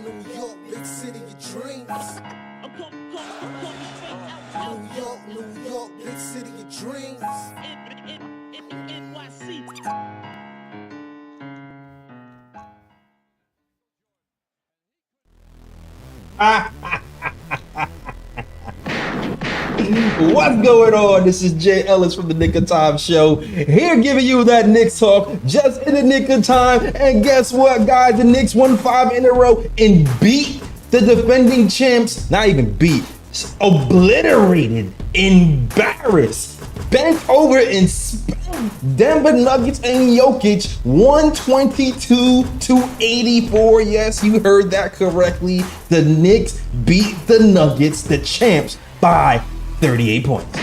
New York, big city of dreams. New York, big city of dreams. What's going on? This is Jay Ellis from the Knick of Time Show. Here giving you that Knicks talk just in the nick of time. And guess what, guys? The Knicks won 5 in a row and beat the defending champs. Not even beat, obliterated, embarrassed, bent over and spanked Denver Nuggets and Jokic 122-84. Yes, you heard that correctly. The Knicks beat the Nuggets, the champs, by 38 points.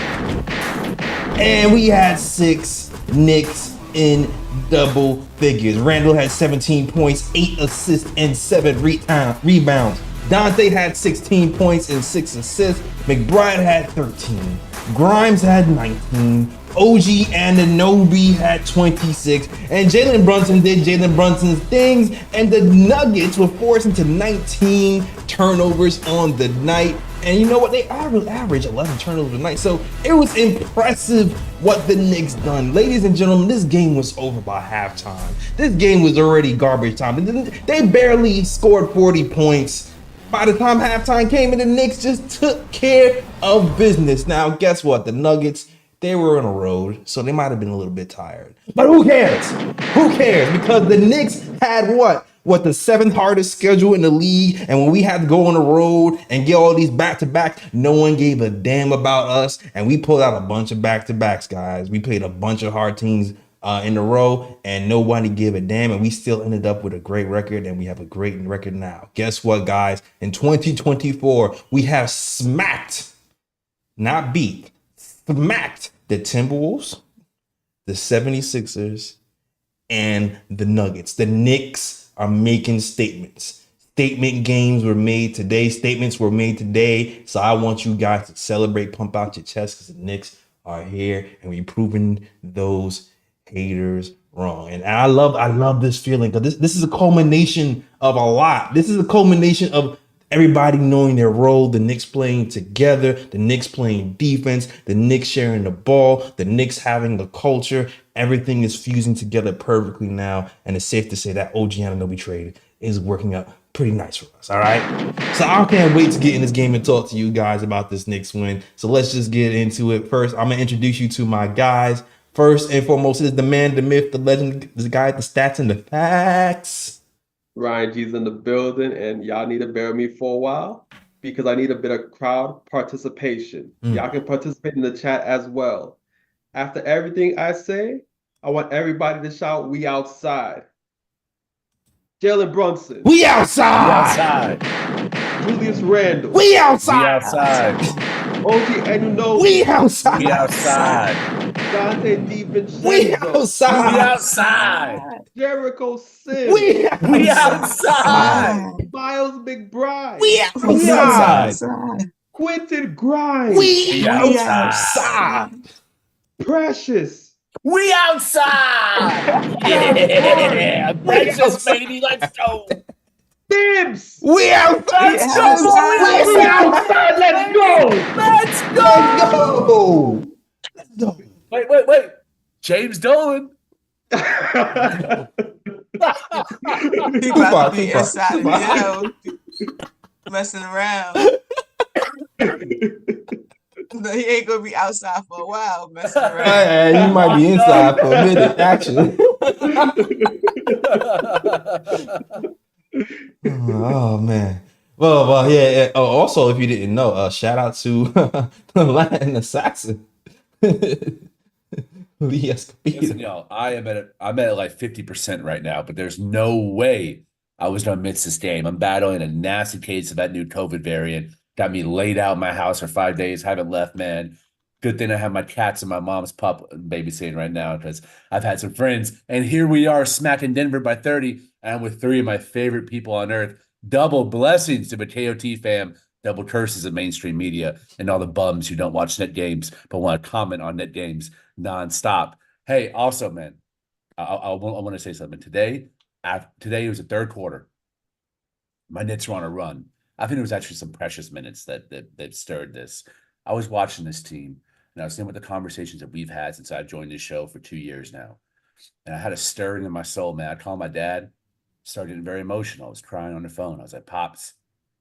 And we had 6 Knicks in double figures. Randall had 17 points, 8 assists, and 7 rebounds. Dante had 16 points and 6 assists. McBride had 13. Grimes had 19. OG Anunoby had 26. And Jalen Brunson did Jalen Brunson's things. And the Nuggets were forced into 19 turnovers on the night. And you know what? They average 11 turnovers a night. So it was impressive what the Knicks done. Ladies and gentlemen, this game was over by halftime. This game was already garbage time. They barely scored 40 points. By the time halftime came in, the Knicks just took care of business. Now, guess what? The Nuggets, they were on a road, so they might have been a little bit tired. But who cares? Who cares? Because the Knicks had what, the 7th hardest schedule in the league. And when we had to go on the road and get all these back-to-backs, no one gave a damn about us. And we pulled out a bunch of back-to-backs, guys. We played a bunch of hard teams in a row, and nobody gave a damn. And we still ended up with a great record, and we have a great record now. Guess what, guys? In 2024, we have smacked, not beat, smacked the Timberwolves, the 76ers, and the Nuggets. The Knicks are making statements. Statement games were made today. Statements were made today. So I want you guys to celebrate, pump out your chest, because the Knicks are here and we're proving those haters wrong. And I love this feeling, because this is a culmination of a lot. This is a culmination of everybody knowing their role, the Knicks playing together, the Knicks playing defense, the Knicks sharing the ball, the Knicks having the culture. Everything is fusing together perfectly now, and it's safe to say that OG Anunoby trade is working out pretty nice for us, all right? So I can't wait to get in this game and talk to you guys about this Knicks win. So let's just get into it. First, I'm going to introduce you to my guys. First and foremost is the man, the myth, the legend, the guy with the stats and the facts. Ryan G's in the building, and y'all need to bear with me for a while because I need a bit of crowd participation. Y'all can participate in the chat as well. After everything I say, I want everybody to shout, "We outside." Jalen Brunson. We outside. We outside. Julius Randle. We outside. We outside. OG Anunoby. We outside. We outside. Dante Divincenzo. We outside. We outside. Jericho Sims. We outside. Miles McBride. We outside. Quentin Grimes. We outside. Precious. We outside. Yeah. Precious, baby. Let's go. Sims. We outside. Let's go. We outside. Let's go. Let's go. Let's go. Wait. James Dolan. He about to be inside of the house, messing around. But he ain't gonna be outside for a while, messing around. You might be inside for a minute, actually. Oh man. Well, yeah. Oh, also, if you didn't know, shout out to the Latin assassin. Listen, y'all, I'm at like 50% right now, but there's no way I was gonna miss this game. I'm battling a nasty case of that new COVID variant. Got me laid out in my house for 5 days. Haven't left, man. Good thing I have my cats and my mom's pup babysitting right now, because I've had some friends. And here we are smacking Denver by 30. And I'm with 3 of my favorite people on earth. Double blessings to the KOT fam. Double curses of mainstream media and all the bums who don't watch net games but want to comment on net games nonstop. Hey, also, man, I want to say something. Today was the third quarter. my Knicks were on a run. I think it was actually some precious minutes that stirred this. I was watching this team, and I was thinking about the conversations that we've had since I joined this show for 2 years now. And I had a stirring in my soul, man. I called my dad, started getting very emotional. I was crying on the phone. I was like, Pops,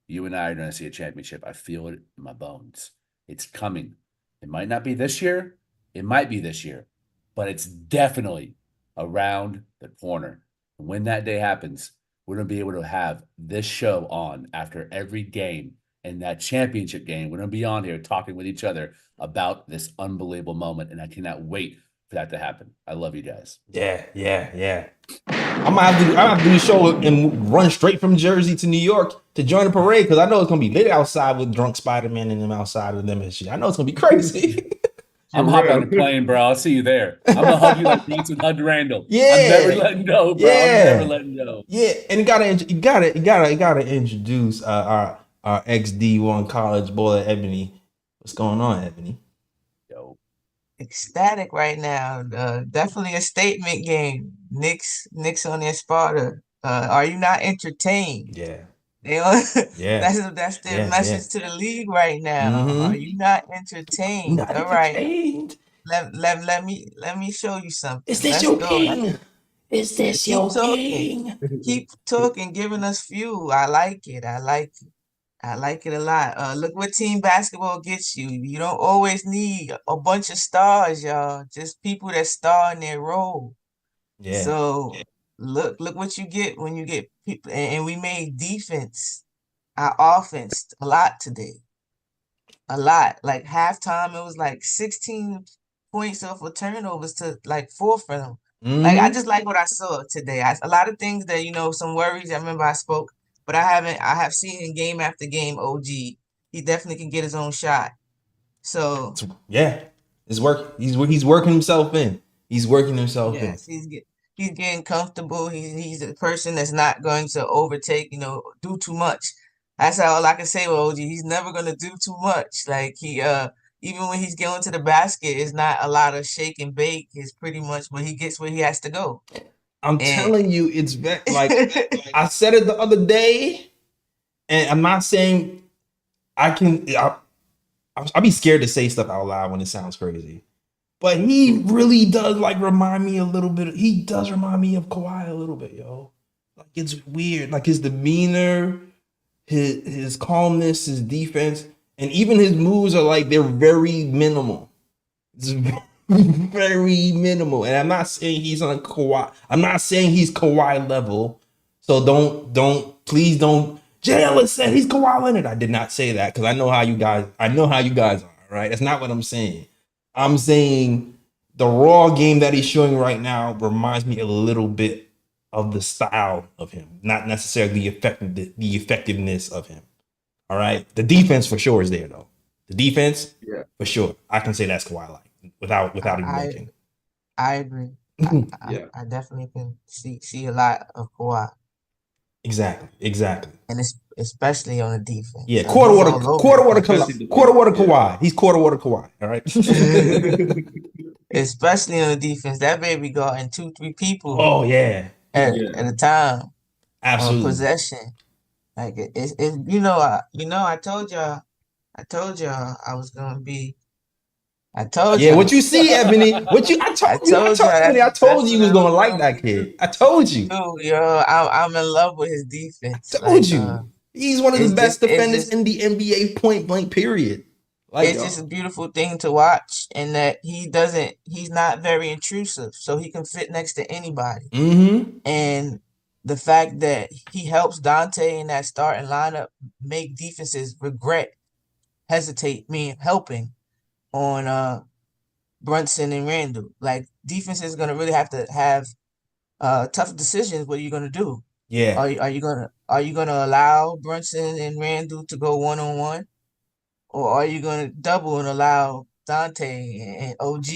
you and I are going to see a championship. I feel it in my bones. It's coming. It might not be this year. It might be this year, but it's definitely around the corner. And when that day happens, we're going to be able to have this show on after every game, and that championship game. We're going to be on here talking with each other about this unbelievable moment, and I cannot wait for that to happen. I love you guys. Yeah. I'm gonna have to do the show and run straight from Jersey to New York to join the parade, because I know it's gonna be lit outside with drunk Spider-Man and them outside of them and shit. I know it's gonna be crazy. I'm hopping on the plane, bro. I'll see you there. I'm gonna hug you like Brunson hugged Randall. Yeah. I'm never letting go, bro. Yeah. I'm never letting go. Yeah, and you gotta introduce our ex-D1 college boy Ebony. What's going on, Ebony? Yo. Ecstatic right now. Definitely a statement game. Knicks on their Sparta. Are you not entertained? Yeah. They on, Yeah. that's their message to the league right now. Mhm. Are you not entertained? Not All right. entertained. Let me show you something. Is this Let's your go. king? Is this Keep your talking. king? Keep talking, giving us fuel. I like it. I like it a lot. Look what team basketball gets you. You don't always need a bunch of stars, y'all. Just people that star in their role. Yeah. So look what you get when you get people. And we made defense, our offense, a lot today. A lot. Like halftime, it was like 16 points off of turnovers to like 4 for them. Like I just like what I saw today. A lot of things that, some worries. I remember I spoke, but I have seen in game after game, OG, he definitely can get his own shot. So yeah, it's work. He's working himself in. He's working himself in. yes, he's getting comfortable. He's a person that's not going to overtake, do too much. That's all I can say with OG. He's never gonna do too much. Like even when he's going to the basket, it's not a lot of shake and bake. It's pretty much when he gets where he has to go. I'm telling you, it's like I said it the other day, and I'm not saying I'll be scared to say stuff out loud when it sounds crazy. But he really does remind me a little bit. He does remind me of Kawhi a little bit, yo. Like it's weird. Like his demeanor, his calmness, his defense, and even his moves are they're very minimal. It's very minimal. And I'm not saying he's on Kawhi. I'm not saying he's Kawhi level. So please don't. Jay Ellis said he's Kawhi Leonard. I did not say that because I know how you guys are, right? That's not what I'm saying. I'm saying the raw game that he's showing right now reminds me a little bit of the style of him, not necessarily the effectiveness of him. All right. The defense for sure is there though. The defense, for sure. I can say that's Kawhi-like without even mentioning. I agree. I definitely can see a lot of Kawhi. Exactly. And it's especially on the defense. Yeah, quarter water Kawhi. He's quarter water Kawhi. All right. Especially on the defense, that baby guarding 2-3 people. Oh yeah. At a time. Absolutely. Possession. Like it's I told y'all I was gonna be. I told you. Yeah, what you see, Ebony? I told you he was gonna like that kid. I told you. Dude, yo, I'm in love with his defense. I told you. He's one of the best defenders in the NBA point blank period. It's just a beautiful thing to watch, and that he's not very intrusive, so he can fit next to anybody. Mm-hmm. And the fact that he helps Dante in that starting lineup make defenses helping on Brunson and Randall. Like defense is gonna really have to have tough decisions. What are you gonna do? Yeah. Are you gonna allow Brunson and Randall to go 1-on-1, or are you gonna double and allow Dante and OG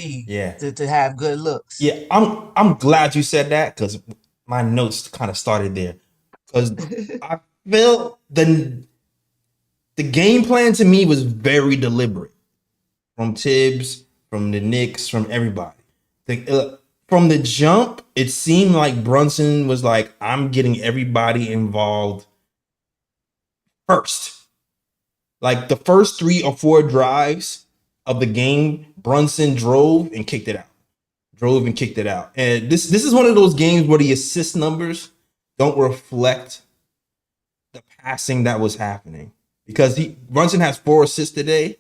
to have good looks? Yeah, I'm glad you said that because my notes kind of started there. Because I feel the game plan to me was very deliberate. From Tibbs, from the Knicks, from everybody. From the jump, it seemed like Brunson was like, I'm getting everybody involved first. Like the first 3 or 4 drives of the game, Brunson drove and kicked it out. And this is one of those games where the assist numbers don't reflect the passing that was happening. Because Brunson has 4 assists today,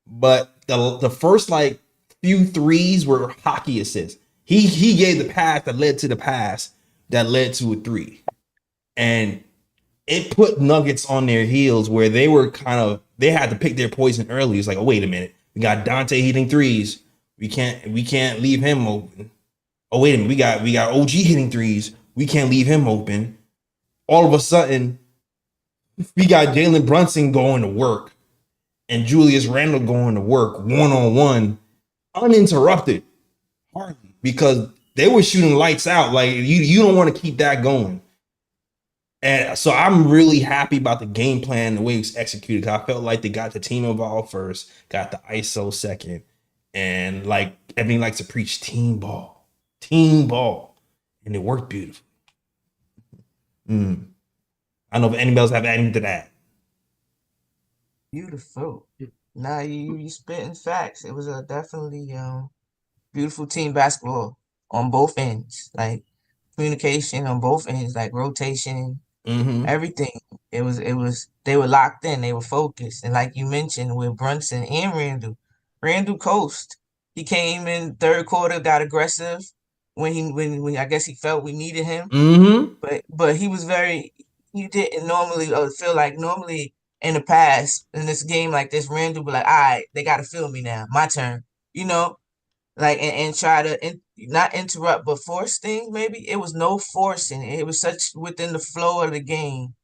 but the first like few threes were hockey assists. He gave the pass that led to the pass that led to a 3. And it put Nuggets on their heels where they had to pick their poison early. It's like, oh, wait a minute. We got Dante hitting threes. We can't leave him open. Oh, wait a minute. We got OG hitting threes. We can't leave him open. All of a sudden, we got Jalen Brunson going to work and Julius Randle going to work one-on-one, uninterrupted, hardly, because they were shooting lights out. Like you don't want to keep that going. And so I'm really happy about the game plan, the way it's executed. I felt like they got the team involved first, got the ISO second, and like everything likes to preach team ball, and it worked beautifully. I don't know if anybody else have anything to that. Beautiful. Nah, you spitting facts. It was a definitely beautiful team basketball on both ends, like communication on both ends, like rotation, everything. It was they were locked in, they were focused, and like you mentioned with Brunson and Randle coast. He came in third quarter, got aggressive when I guess he felt we needed him. But he was he didn't normally feel like normally in the past in this game like this, Randle be like, all right, they gotta feel me now, my turn, like and try to not interrupt but force things. Maybe it was no forcing. It was such within the flow of the game.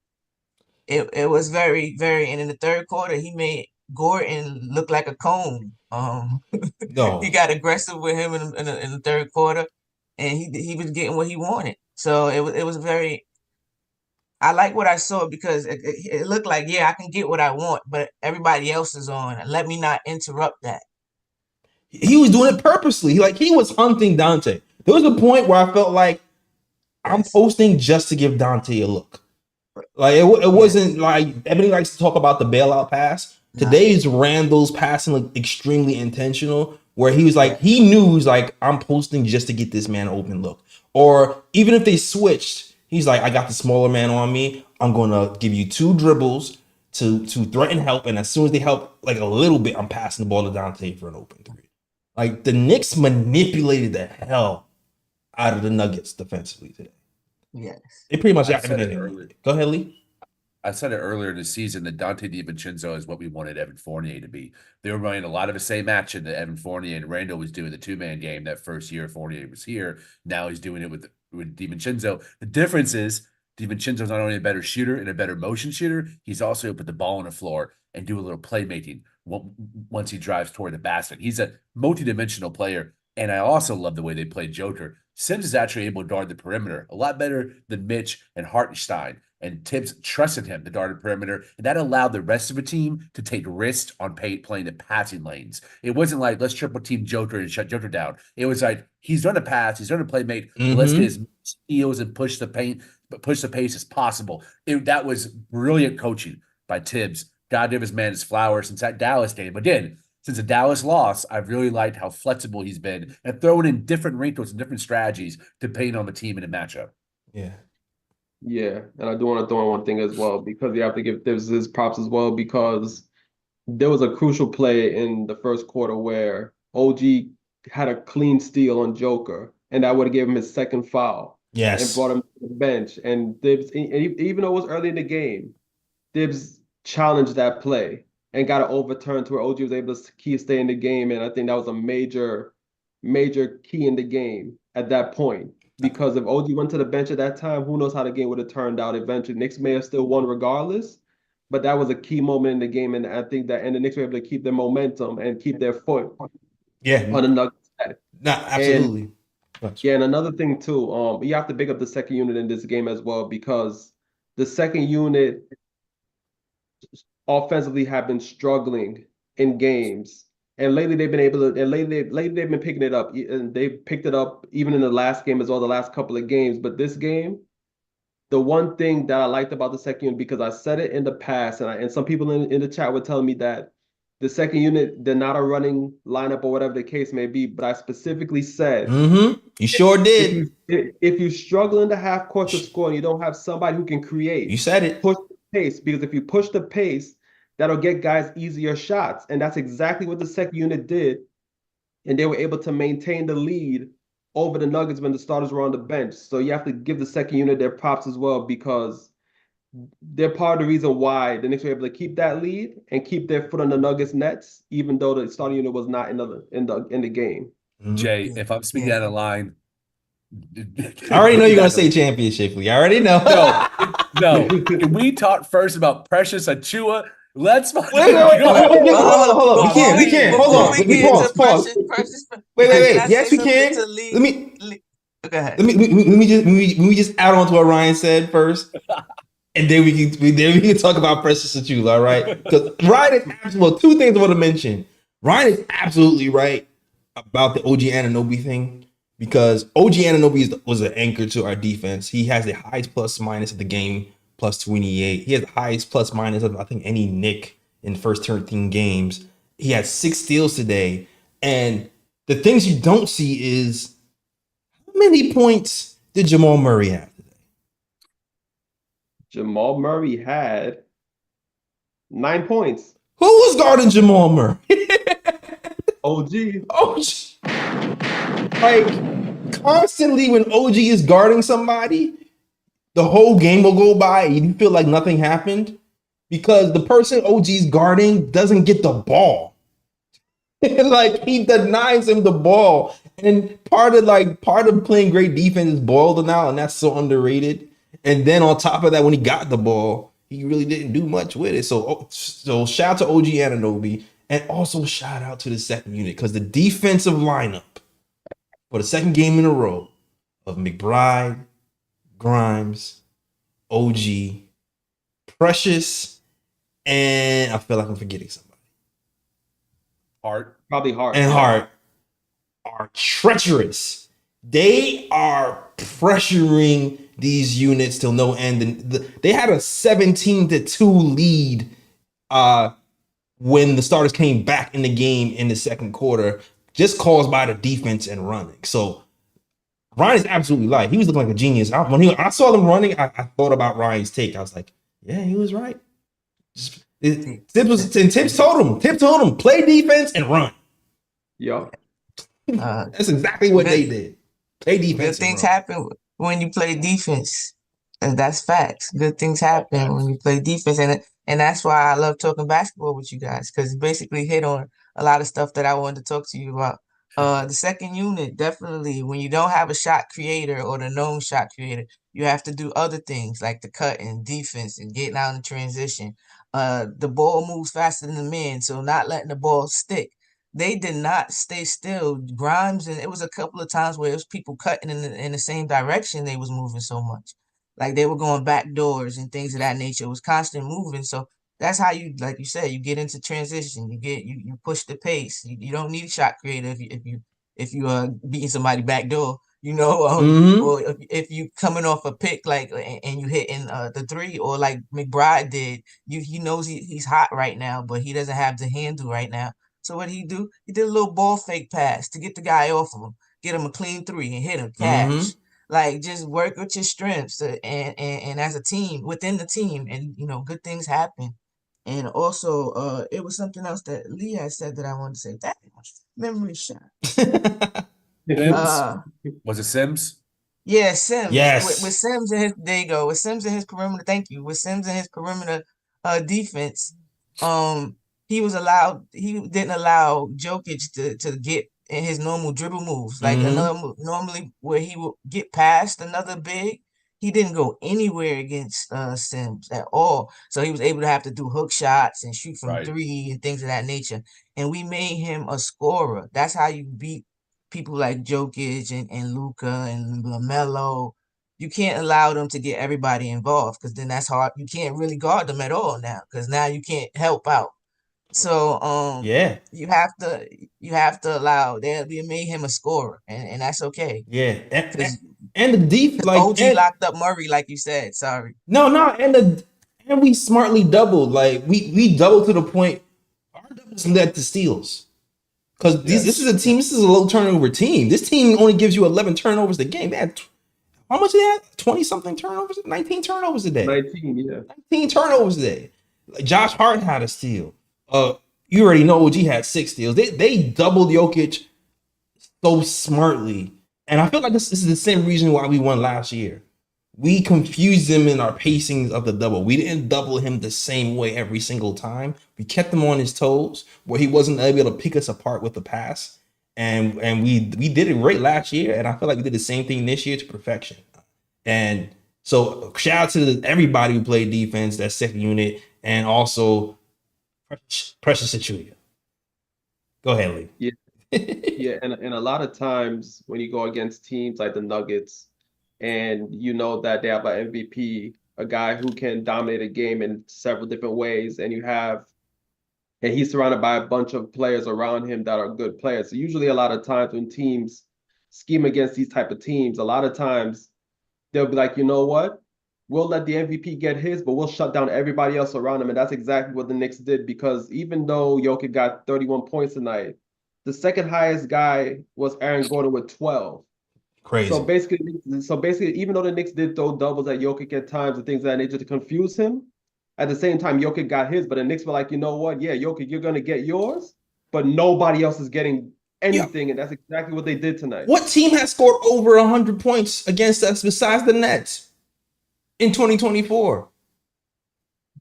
It was very, very, and in the third quarter he made Gordon look like a cone. No. He got aggressive with him in the third quarter, and he was getting what he wanted. So it was very. I like what I saw because it looked like, yeah, I can get what I want, but everybody else is on. Let me not interrupt that. He was doing it purposely. He was hunting Dante. There was a point where I felt like I'm posting just to give Dante a look. Like it wasn't like everybody likes to talk about the bailout pass. Today's Randall's passing looked extremely intentional, where he was like, he knew he was like, I'm posting just to get this man an open look. Or even if they switched, he's like, I got the smaller man on me. I'm gonna give you 2 dribbles to threaten help, and as soon as they help like a little bit, I'm passing the ball to Dante for an open 3. Like the Knicks manipulated the hell out of the Nuggets defensively today. Yes. They pretty much got everything. Go ahead, Lee. I said it earlier in the season that Dante Divincenzo is what we wanted Evan Fournier to be. They were running a lot of the same action that Evan Fournier and Randle was doing the 2-man game that first year Fournier was here. Now he's doing it with Divincenzo. The difference is Divincenzo's not only a better shooter and a better motion shooter, he's also able to put the ball on the floor and do a little playmaking once he drives toward the basket. He's a multidimensional player, and I also love the way they play Joker. Sims is actually able to guard the perimeter a lot better than Mitch and Hartenstein. And Tibbs trusted him to guard the perimeter, and that allowed the rest of the team to take risks on playing the passing lanes. It wasn't like, let's triple team Joker and shut Joker down. It was like, he's going to pass, he's going to play mate, let's get his steals and push the pace as possible. That was brilliant coaching by Tibbs. God give his man his flowers since that Dallas game. But again, since the Dallas loss, I've really liked how flexible he's been and throwing in different wrinkles and different strategies depending on the team and the matchup. Yeah. Yeah, and I do want to throw in one thing as well, because you have to give Tibbs his props as well, because there was a crucial play in the first quarter where OG had a clean steal on Joker, and that would have given him his second foul. Yes. And brought him to the bench. And Tibbs, even though it was early in the game, Tibbs challenged that play and got it overturned to where OG was able to stay in the game. And I think that was a major, major key in the game at that point. Because if OG went to the bench at that time, who knows how the game would have turned out eventually. Knicks may have still won regardless, but that was a key moment in the game. And I think that, and the Knicks were able to keep their momentum and keep their foot on the Nuggets side. No, absolutely. And another thing too, you have to pick up the second unit in this game as well, because the second unit offensively have been struggling in games. And lately they've been able to, and lately they've been picking it up. And they picked it up even in the last game as well, the last couple of games. But this game, the one thing that I liked about the second unit, because I said it in the past, and some people in the chat were telling me that the second unit, they're not a running lineup or whatever the case may be, but I specifically said, You sure if did. if you struggle in the half court to score and you don't have somebody who can create, You said it. push the pace, because if you push the pace, that'll get guys easier shots. And that's exactly what the second unit did. And they were able to maintain the lead over the Nuggets when the starters were on the bench. So you have to give the second unit their props as well, because they're part of the reason why the Knicks were able to keep that lead and keep their foot on the Nuggets nets, even though the starting unit was not in the game. Jay, if I'm speaking out of line, I already know you're gonna say championship. I already know. No. Can we talk first about Precious Achiuwa? Let's Wait, hold on. We can. Hold on. Let me pause. Wait. Yes, we can. Let me just add on to what Ryan said first, and then we can talk about Precious Achiuwa. All right? Because Ryan is absolutely, two things I want to mention. Ryan is absolutely right about the OG Anunoby thing, because OG Anunoby was an anchor to our defense. He has the highest plus minus of the game, plus 28. He has the highest plus minus of, I think, any Knick in the first 13 games. He had 6 steals today. And the things you don't see is, how many points did Jamal Murray have today? Jamal Murray had 9 points. Who was guarding Jamal Murray? OG. Like, constantly when OG is guarding somebody, the whole game will go by and you feel like nothing happened, because the person OG's guarding doesn't get the ball. Like, he denies him the ball. And part of playing great defense is ball denial, and that's so underrated. And then on top of that, when he got the ball, he really didn't do much with it. So shout out to OG Anunoby, and also shout out to the second unit, because the defensive lineup for the second game in a row of McBride, Grimes, OG, Precious, and I feel like I'm forgetting somebody. Probably Hart. And Hart are treacherous. They are pressuring these units till no end. And they had a 17-2 lead when the starters came back in the game in the second quarter, just caused by the defense and running. So Ryan is absolutely right. He was looking like a genius. When I saw them running, I thought about Ryan's take. I was like, yeah, he was right. Tips told him, play defense and run. Yup. That's exactly what they did. Play defense. Good things happen when you play defense. And that's facts. Good things happen when you play defense. And that's why I love talking basketball with you guys, because it basically hit on a lot of stuff that I wanted to talk to you about. The second unit, definitely, when you don't have a shot creator or the known shot creator, you have to do other things like the cut and defense and getting out in transition. The ball moves faster than the men, so not letting the ball stick. They did not stay still. Grimes, and it was a couple of times where it was people cutting in the same direction. They was moving so much. Like they were going back doors and things of that nature. It was constant moving. So that's how you, like you said, you get into transition. You push the pace. You don't need a shot creator if you are beating somebody back door, or if you coming off a pick and you hitting the three, or like McBride did. He knows he's hot right now, but he doesn't have the handle right now. So what did he do? He did a little ball fake pass to get the guy off of him, get him a clean 3 and hit him cash. Like, just work with your strengths and as a team, within the team, and good things happen. And also, it was something else that Lee had said that I wanted to say. That memory shot. Was it Sims? Yeah, Sims. Yes. With Sims and there you go. With Sims and his perimeter, thank you. With Sims and his perimeter defense, he didn't allow Jokic to get in his normal dribble moves. Like normally where he would get past another big, he didn't go anywhere against Sims at all. So he was able to have to do hook shots and shoot from 3 and things of that nature. And we made him a scorer. That's how you beat people like Jokic and Luka and LaMelo. You can't allow them to get everybody involved, because then that's hard. You can't really guard them at all now, because now you can't help out. So you have to allow we made him a scorer, and that's okay. Yeah. And the defense, like, OG locked up Murray, like you said. Sorry. and we smartly doubled. Like we doubled to the point our doubles led to steals. Because this is a team, this is a low turnover team. This team only gives you 11 turnovers a game. They had how much they had? 20 something turnovers, 19 turnovers a day. 19, yeah. 19 turnovers a day. Like Josh Hart had a steal. You already know OG had 6 steals. They doubled Jokic so smartly. And I feel like this is the same reason why we won last year. We confused him in our pacings of the double. We didn't double him the same way every single time. We kept him on his toes where he wasn't able to pick us apart with the pass. And we did it great last year. And I feel like we did the same thing this year to perfection. And so shout out to everybody who played defense, that second unit, and also Precious Achiuwa. Go ahead, Lee. Yeah. Yeah, and a lot of times when you go against teams like the Nuggets, and you know that they have an MVP, a guy who can dominate a game in several different ways, and he's surrounded by a bunch of players around him that are good players. So usually a lot of times when teams scheme against these type of teams, a lot of times they'll be like, you know what? We'll let the MVP get his, but we'll shut down everybody else around him. And that's exactly what the Knicks did, because even though Jokic got 31 points tonight, the second highest guy was Aaron Gordon with 12. Crazy. So basically, even though the Knicks did throw doubles at Jokic at times and things of that nature to confuse him, at the same time, Jokic got his, but the Knicks were like, you know what? Yeah, Jokic, you're going to get yours, but nobody else is getting anything, and that's exactly what they did tonight. What team has scored over 100 points against us besides the Nets in 2024?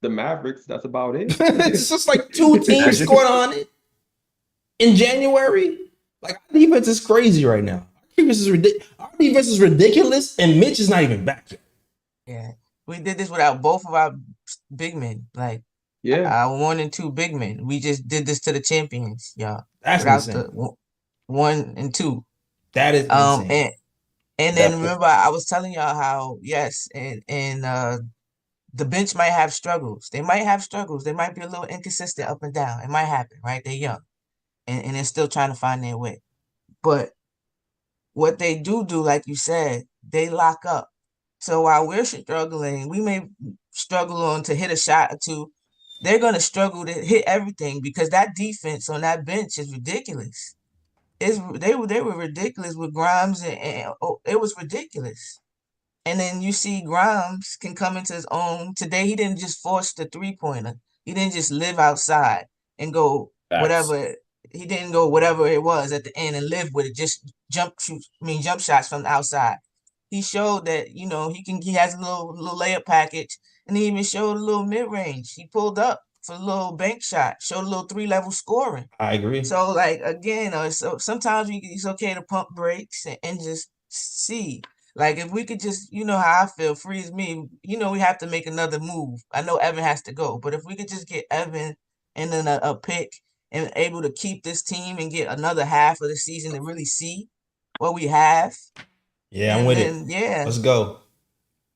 The Mavericks, that's about it. It's just like 2 teams scored on it in January. Like, our defense is crazy right now. Our defense is ridiculous, and Mitch is not even back yet. Yeah, we did this without both of our big men. Like, our 1 and 2 big men. We just did this to the champions, y'all. That's without insane. the 1 and 2. That is insane. And then remember, I was telling y'all how the bench might have struggles. They might have struggles. They might be a little inconsistent up and down. It might happen, right? They're young, and they're still trying to find their way. But what they do, like you said, they lock up. So while we're struggling, we may struggle on to hit a shot or two. They're going to struggle to hit everything, because that defense on that bench is ridiculous. They were ridiculous with Grimes, and it was ridiculous. And then you see Grimes can come into his own. Today, he didn't just force the 3-pointer. He didn't just live outside and go whatever. He didn't go whatever it was at the end and live with it. Just jump shots from the outside. He showed that, he has a little layup package, and he even showed a little mid-range. He pulled up for a little bank shot, showed a little 3-level scoring. I agree. So, like, again, so sometimes it's okay to pump brakes and just see. Like, if we could just, how I feel, freeze me, we have to make another move. I know Evan has to go, but if we could just get Evan and then a pick and able to keep this team and get another half of the season to really see what we have. Yeah, I'm with it. Yeah. Let's go.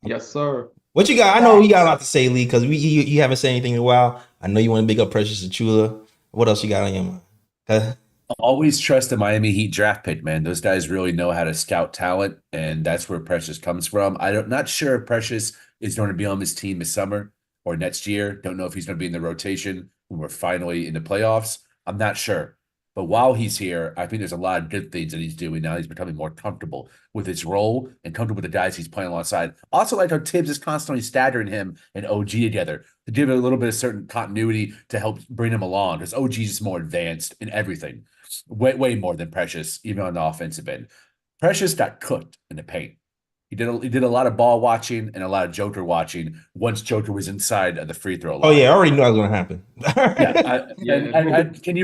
Yes, sir. What you got? I know you got a lot to say, Lee, because you haven't said anything in a while. I know you want to big up Precious Achiuwa. What else you got on your mind? Huh? Always trust the Miami Heat draft pick, man. Those guys really know how to scout talent, and that's where Precious comes from. Not sure if Precious is going to be on this team this summer or next year. Don't know if he's going to be in the rotation when we're finally in the playoffs. I'm not sure. But while he's here, I think there's a lot of good things that he's doing. Now he's becoming more comfortable with his role and comfortable with the guys he's playing alongside. Also, like how Tibbs is constantly staggering him and OG together to give it a little bit of certain continuity to help bring him along, because OG is more advanced in everything. Way more than Precious, even on the offensive end. Precious got cooked in the paint. He did a lot of ball watching and a lot of Joker watching once Joker was inside of the free throw line. Oh yeah, I already knew that was going to happen. Can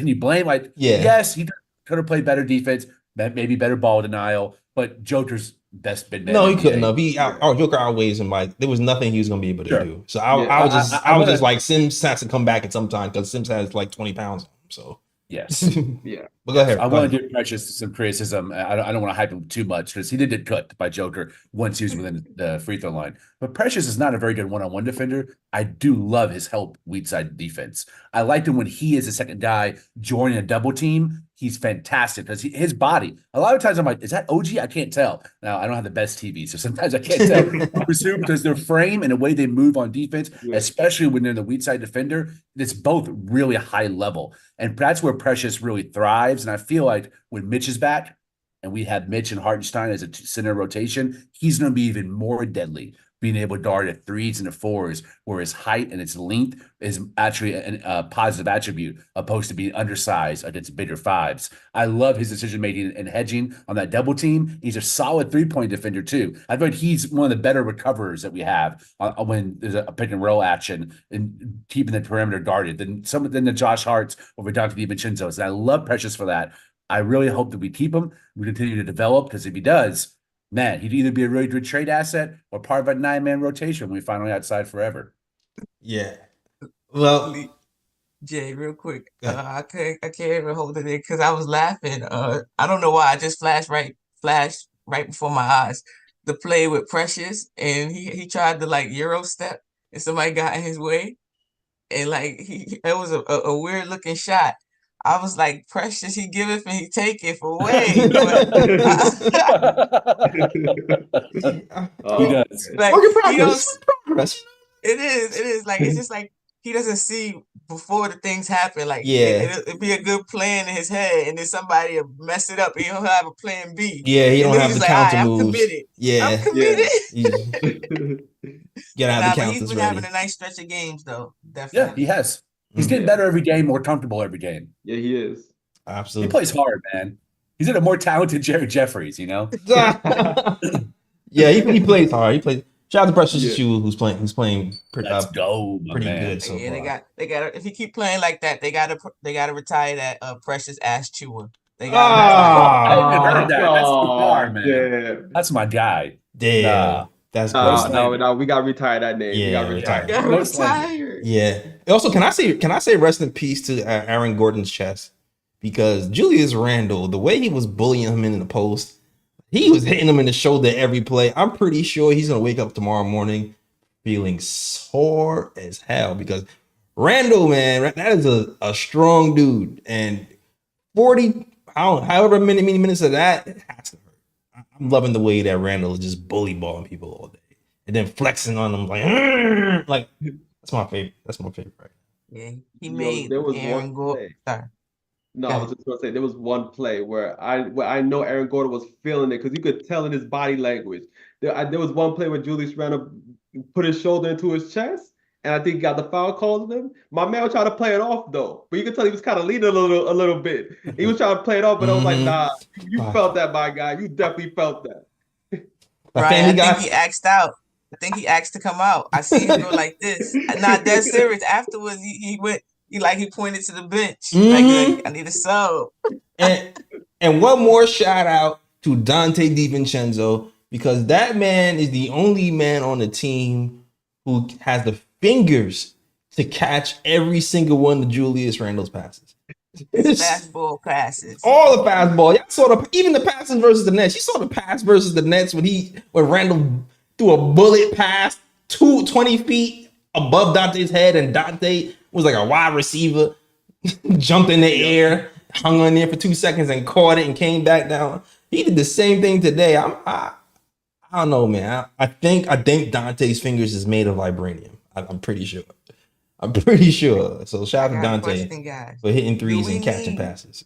you blame? Yes, he could have played better defense, maybe better ball denial, but Joker's best been. No, he couldn't have. Our Joker outweighs him. Like, there was nothing he was going to be able to do. So I was just like, Sims has to come back at some time, because Sims has like 20 pounds on him. So yes, yeah. But go ahead. I want to give Precious some criticism. I don't want to hype him too much, because he did get cut by Joker once he was within the free throw line. But Precious is not a very good one-on-one defender. I do love his help weak side defense. I liked him when he is the second guy joining a double team. he's fantastic because his body. A lot of times I'm like, is that OG? I can't tell. Now I don't have the best TV, so sometimes I can't tell. I presume because their frame and the way they move on defense, especially when they're the weak side defender, it's both really high level, and that's where Precious really thrives. And I feel like when Mitch is back, and we have Mitch and Hartenstein as a center rotation, he's going to be even more deadly, being able to dart at threes and the fours, where his height and its length is actually a positive attribute, opposed to being undersized against bigger fives. I love his decision-making and hedging on that double team. He's a solid three-point defender, too. I think he's one of the better recoverers that we have when there's a pick-and-roll action and keeping the perimeter guarded than the Josh Harts over Dr. Divincenzo. And I love Precious for that. I really hope that we keep him. We continue to develop, because if he does, man, he'd either be a really good trade asset or part of a 9-man rotation when we finally outside forever. Yeah. Well, Jay, real quick, I can't even hold it in because I was laughing. I don't know why. I just flashed right before my eyes. The play with Precious, and he tried to like Euro step, and somebody got in his way, and like it was a weird looking shot. I was like, Precious, he giveth and he taketh away. He does. Like, work in he don't, progress. it is like, it's just like he doesn't see before the things happen. Like, Yeah. it'd be a good plan in his head, and then somebody will mess it up. And he'll have a plan B. Yeah, he and don't then have he's the like, counter I'm moves. committed. Yeah. I'm committed. Gotta have the But counters he's been ready. having a nice stretch of games, though. Yeah, Definitely. he has. He's getting better every game, more comfortable every game. Yeah, he is. Absolutely. He plays hard, man. He's a more talented Jerry Jeffries, you know? Yeah, he plays hard. He plays. Shout out to Precious Achiuwa, who's playing pretty, Let's go, my pretty man. good so Yeah, far. they got. If he keep playing like that, they gotta retire that Precious Achiuwa. They I gotta. haven't heard that. That's too far, man. Yeah. That's my guy. Damn. Nah. That's No, gross. no, we gotta retire that name. We Yeah, gotta retire. retire. Got No retired. Yeah. Also, can I say rest in peace to Aaron Gordon's chest? Because Julius Randle, the way he was bullying him in the post, he was hitting him in the shoulder every play. I'm pretty sure he's gonna wake up tomorrow morning feeling sore as hell, because Randle, man, that is a strong dude, and 40, however many minutes of that, it has to hurt. I'm loving the way that Randle is just bully balling people all day and then flexing on them like that's my favorite. That's my favorite. Right? Yeah, he made there was Aaron one Gordon. play. No, I was just gonna say there was one play where I know Aaron Gordon was feeling it, because you could tell in his body language. There was one play where Julius Randle put his shoulder into his chest, and I think he got the foul called on him. My man was trying to play it off though, but you could tell he was kind of leaning a little bit. He was trying to play it off, but I was like, nah, you felt that, my guy. You definitely felt that. Right, I think he asked out. I think he asked to come out. I see him go like this. Not dead serious. Afterwards, he went. He pointed to the bench. Like, I need a sub. And one more shout out to Dante DiVincenzo, because that man is the only man on the team who has the fingers to catch every single one of Julius Randle's passes. Fastball passes. All the fastball. Y'all saw even the passes versus the Nets. You saw the pass versus the Nets when Randle threw a bullet pass 20 feet above Dante's head, and Dante was like a wide receiver, jumped in the air, hung on there for 2 seconds and caught it and came back down. He did the same thing today. I don't know, man. I think Dante's fingers is made of vibranium. I'm pretty sure. So shout out to Dante for hitting threes and catching passes.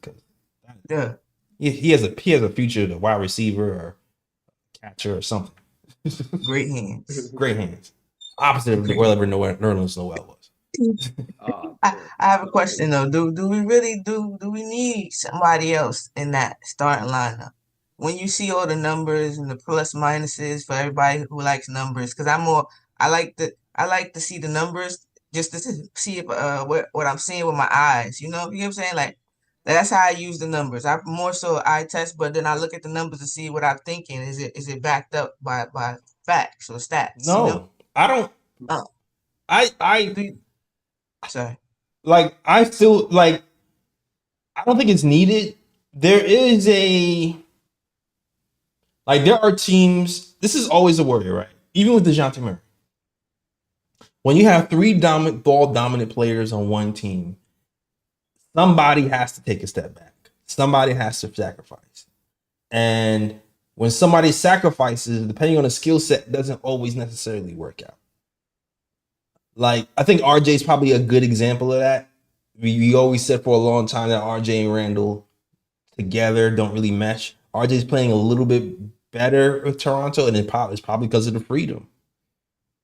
Yeah, he has a future to wide receiver or catcher or something. Great hands. Great hands. Opposite of wherever Nerlens Noel was. I have a question though. Do we really do we need somebody else in that starting lineup? When you see all the numbers and the plus minuses for everybody who likes numbers, because I like to see the numbers just to see if what I'm seeing with my eyes. You know what I'm saying? Like, that's how I use the numbers. I more so eye test, but then I look at the numbers to see what I'm thinking. Is it backed up by facts or stats? No, you know? I don't. Sorry. Like, I feel like I don't think it's needed. There are teams. This is always a worry, right? Even with DeJounte Murray. When you have three ball dominant players on one team, somebody has to take a step back. Somebody has to sacrifice. And when somebody sacrifices, depending on the skill set, doesn't always necessarily work out. Like, I think RJ is probably a good example of that. We always said for a long time that RJ and Randall together don't really mesh. RJ's playing a little bit better with Toronto, and it's probably because of the freedom.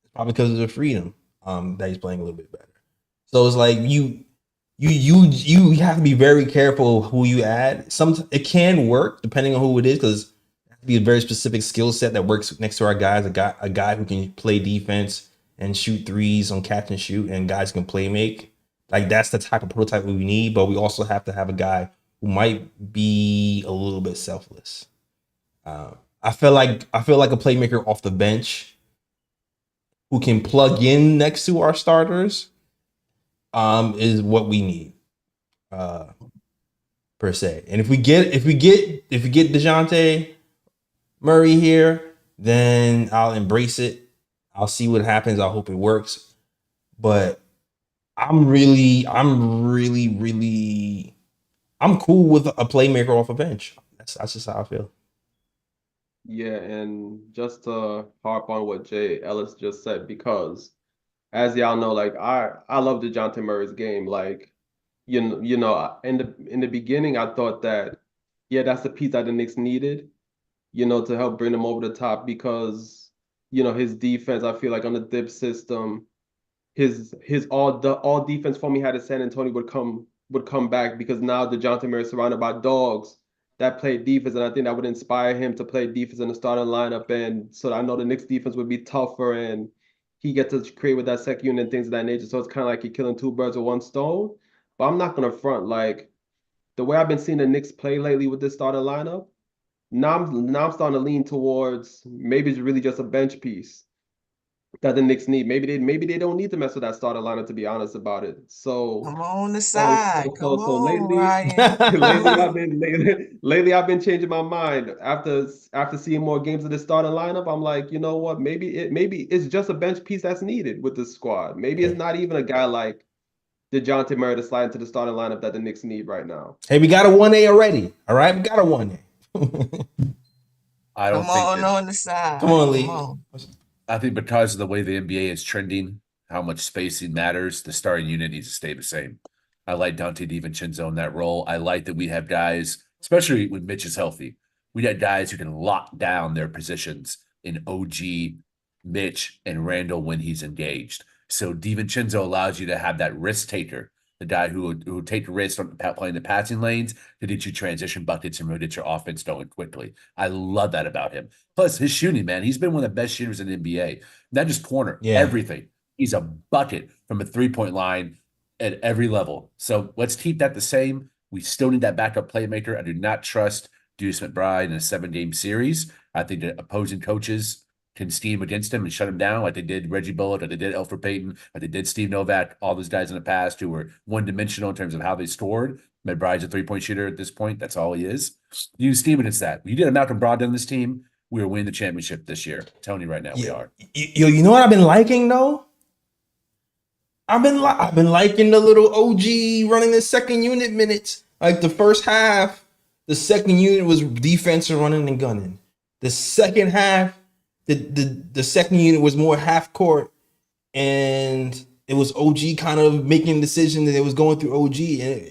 It's probably because of the freedom that he's playing a little bit better. So it's like you have to be very careful who you add. It can work depending on who it is, because it has to be a very specific skill set that works next to our guys. A guy who can play defense and shoot threes on catch and shoot, and guys can play make. Like, that's the type of prototype we need. But we also have to have a guy who might be a little bit selfless. I feel like a playmaker off the bench who can plug in next to our starters is what we need, per se. And if we get DeJounte Murray here, then I'll embrace it. I'll see what happens. I hope it works. But I'm cool with a playmaker off a bench. That's just how I feel. Yeah, and just to harp on what Jay Ellis just said, because as y'all know, like I love DeJounte Murray's game. Like, you know, in the beginning, I thought that, yeah, that's the piece that the Knicks needed, to help bring them over the top, because, his defense, I feel like on the dip system, his all defense for me had a San Antonio would come back, because now DeJounte Murray is surrounded by dogs that play defense, and I think that would inspire him to play defense in the starting lineup. And so I know the Knicks defense would be tougher, and he gets to create with that second unit and things of that nature. So it's kind of like you're killing two birds with one stone. But I'm not gonna front, like, the way I've been seeing the Knicks play lately with this starting lineup, now I'm starting to lean towards maybe it's really just a bench piece that the Knicks need. Maybe they don't need to mess with that starting lineup, to be honest about it. So Come on the side. Come so on, lately, Ryan. lately I've been changing my mind after seeing more games of the starting lineup. I'm like, you know what? Maybe it's just a bench piece that's needed with this squad. Maybe it's not even a guy like DeJounte Murray to slide into the starting lineup that the Knicks need right now. Hey, we got a 1A already. All right, we got a 1A. I don't Come on the side. Come on, Lee. Come on. I think because of the way the NBA is trending, how much spacing matters, the starting unit needs to stay the same. I like Dante DiVincenzo in that role. I like that we have guys, especially when Mitch is healthy, we got guys who can lock down their positions in OG, Mitch, and Randall when he's engaged. So DiVincenzo allows you to have that risk taker, the guy who take the risk on playing the passing lanes to get you transition buckets and really get your offense going quickly. I love that about him. Plus, his shooting, man, he's been one of the best shooters in the NBA. Not just corner, everything. He's a bucket from a three-point line at every level. So let's keep that the same. We still need that backup playmaker. I do not trust Deuce McBride in a 7-game series. I think the opposing coaches can scheme against him and shut him down, like they did Reggie Bullock, like they did Elfrid Payton, like they did Steve Novak, all those guys in the past who were one-dimensional in terms of how they scored. McBride's a three-point shooter at this point. That's all he is. You scheme against that. You did a Malcolm Brogdon on this team, we were winning the championship this year. I'm telling you right now, we are. You know what I've been liking, though? I've been liking the little OG running the second unit minutes. Like, the first half, the second unit was defense and running and gunning. The second half, the second unit was more half court, and it was OG kind of making decisions, and it was going through OG, and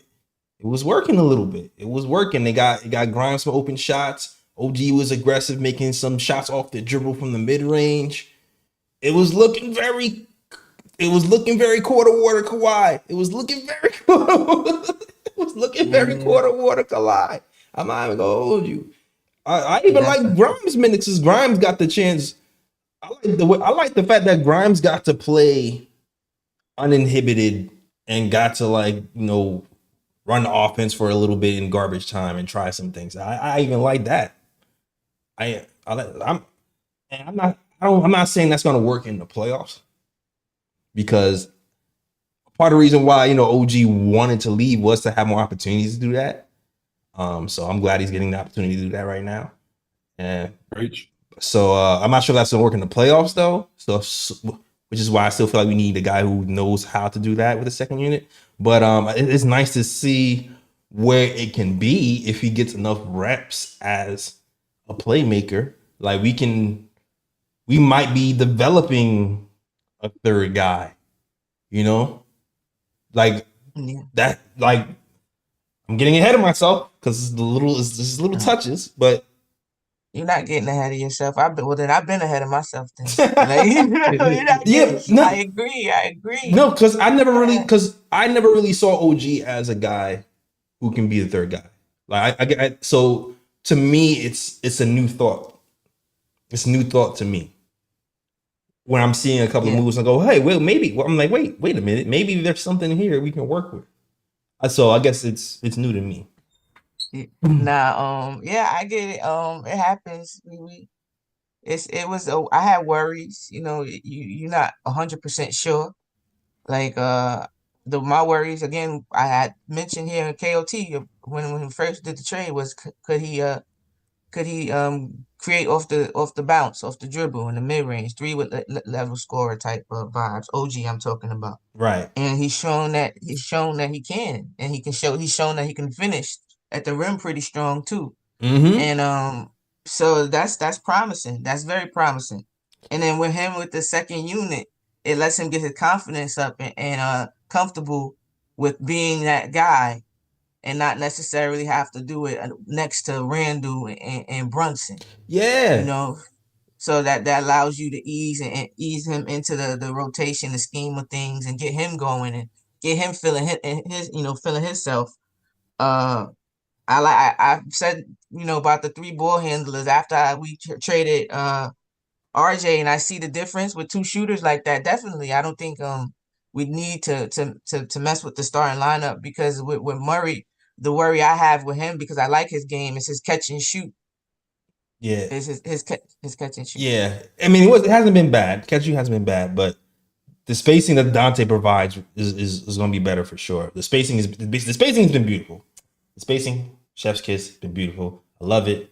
it was working a little bit. It was working. It got Grimes some open shots. OG was aggressive, making some shots off the dribble from the mid range. It was looking very quarter water Kawhi. It was looking very quarter water Kawhi. I'm not even gonna hold you. I even like Grimes minutes as Grimes got the chance. I like the fact that Grimes got to play uninhibited and got to run the offense for a little bit in garbage time and try some things. I even like that. I'm not saying that's gonna work in the playoffs, because part of the reason why OG wanted to leave was to have more opportunities to do that. So I'm glad he's getting the opportunity to do that right now. And so I'm not sure if that's gonna work in the playoffs though. So which is why I still feel like we need a guy who knows how to do that with the second unit. But it's nice to see where it can be if he gets enough reps as a playmaker. Like we might be developing a third guy, you know, like Yeah. that. Like I'm getting ahead of myself because it's just little touches, but You're not getting ahead of yourself. I've been ahead of myself then. Like, you're not yeah, getting. no, I agree. I agree. no, because I never really saw OG as a guy who can be the third guy. Like so to me, it's a new thought. It's a new thought to me. When I'm seeing a couple of Yeah. moves, I go, hey, well, maybe. Well, I'm like, wait a minute, maybe there's something here we can work with. So I guess it's new to me. Nah, yeah, I get it. It happens. I had worries, you're not 100% sure. Like my worries again, I had mentioned here in KOT when we first did the trade was could he create off the bounce, off the dribble in the mid range, three with level scorer type of vibes. OG I'm talking about. Right. And he's shown that he can, and he's shown that he can finish at the rim pretty strong too. Mm-hmm. And so that's promising. That's very promising. And then with him with the second unit, it lets him get his confidence up and comfortable with being that guy and not necessarily have to do it next to Randall and Brunson. Yeah. So that allows you to ease him into the rotation, the scheme of things, and get him going and get him feeling feeling himself. I said about the three ball handlers after we traded RJ, and I see the difference with two shooters like that. Definitely, I don't think we need to mess with the starting lineup because with Murray, the worry I have with him because I like his game is his catch and shoot. Yeah. Is his catch and shoot. Yeah. I mean, it hasn't been bad. Catching hasn't been bad, but the spacing that Dante provides is going to be better for sure. The spacing has been beautiful. The spacing, chef's kiss, been beautiful. I love it.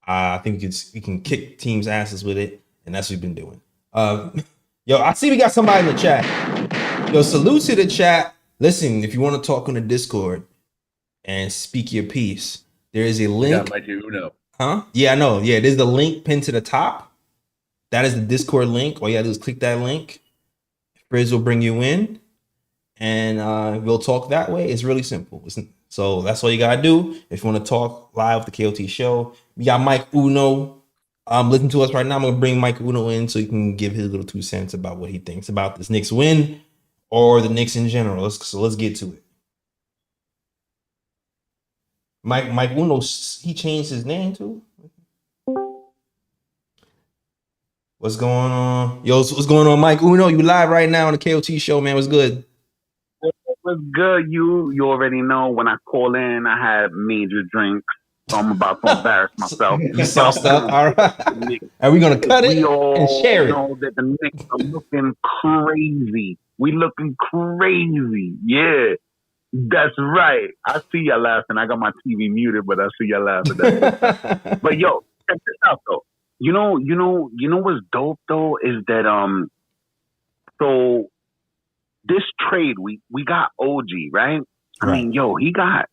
I think we can kick teams' asses with it, and that's what we've been doing. Yo, I see we got somebody in the chat. Yo, salute to the chat. Listen, if you want to talk on the Discord and speak your piece, there is a link. Like Uno. Huh? Yeah, I know. Yeah, there's the link pinned to the top. That is the Discord link. All you gotta do is click that link. Frizz will bring you in, and we'll talk that way. It's really simple. So that's all you gotta do. If you want to talk live with the KOT show, we got Mike Uno. Listen to us right now. I'm gonna bring Mike Uno in so he can give his little 2 cents about what he thinks about this Knicks win or the Knicks in general. Let's get to it. Mike Uno, he changed his name too. What's going on? Yo, what's going on, Mike Uno? You live right now on the KOT show, man. What's good? What's good? You already know when I call in, I have major drinks, so I'm about to embarrass myself. You saw stuff? All right. Are we going to cut it and share it? We all know that the Knicks are looking crazy. We looking crazy. Yeah. That's right. I see y'all laughing. I got my TV muted, but I see y'all laughing. But yo, check this out though. You know what's dope though is that so this trade we got OG, right? I mean, yo, he got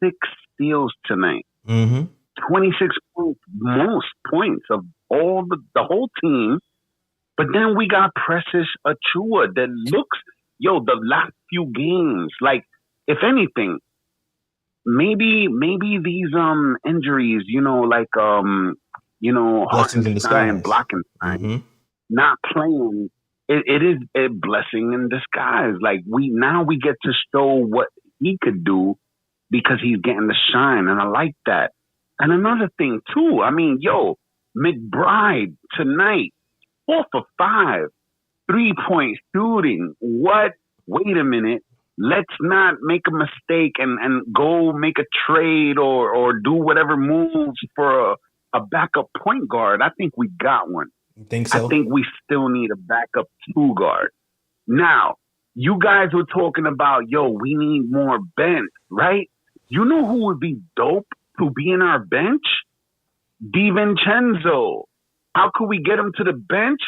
6 steals tonight. 26 points, most points of all the whole team. But then we got Precious Achiuwa that looks, the last few games, like, if anything, maybe these injuries, blessings in disguise, Blockenstein, not playing, it is a blessing in disguise. Like we get to show what he could do because he's getting the shine, and I like that. And another thing too, I mean, McBride tonight, 4 for 5, 3-point shooting. What? Wait a minute. Let's not make a mistake and go make a trade or do whatever moves for a backup point guard. I think we got one. You think so? I think we still need a backup 2 guard. Now, you guys were talking about, we need more bench, right? You know who would be dope to be in our bench? Divincenzo. How could we get him to the bench?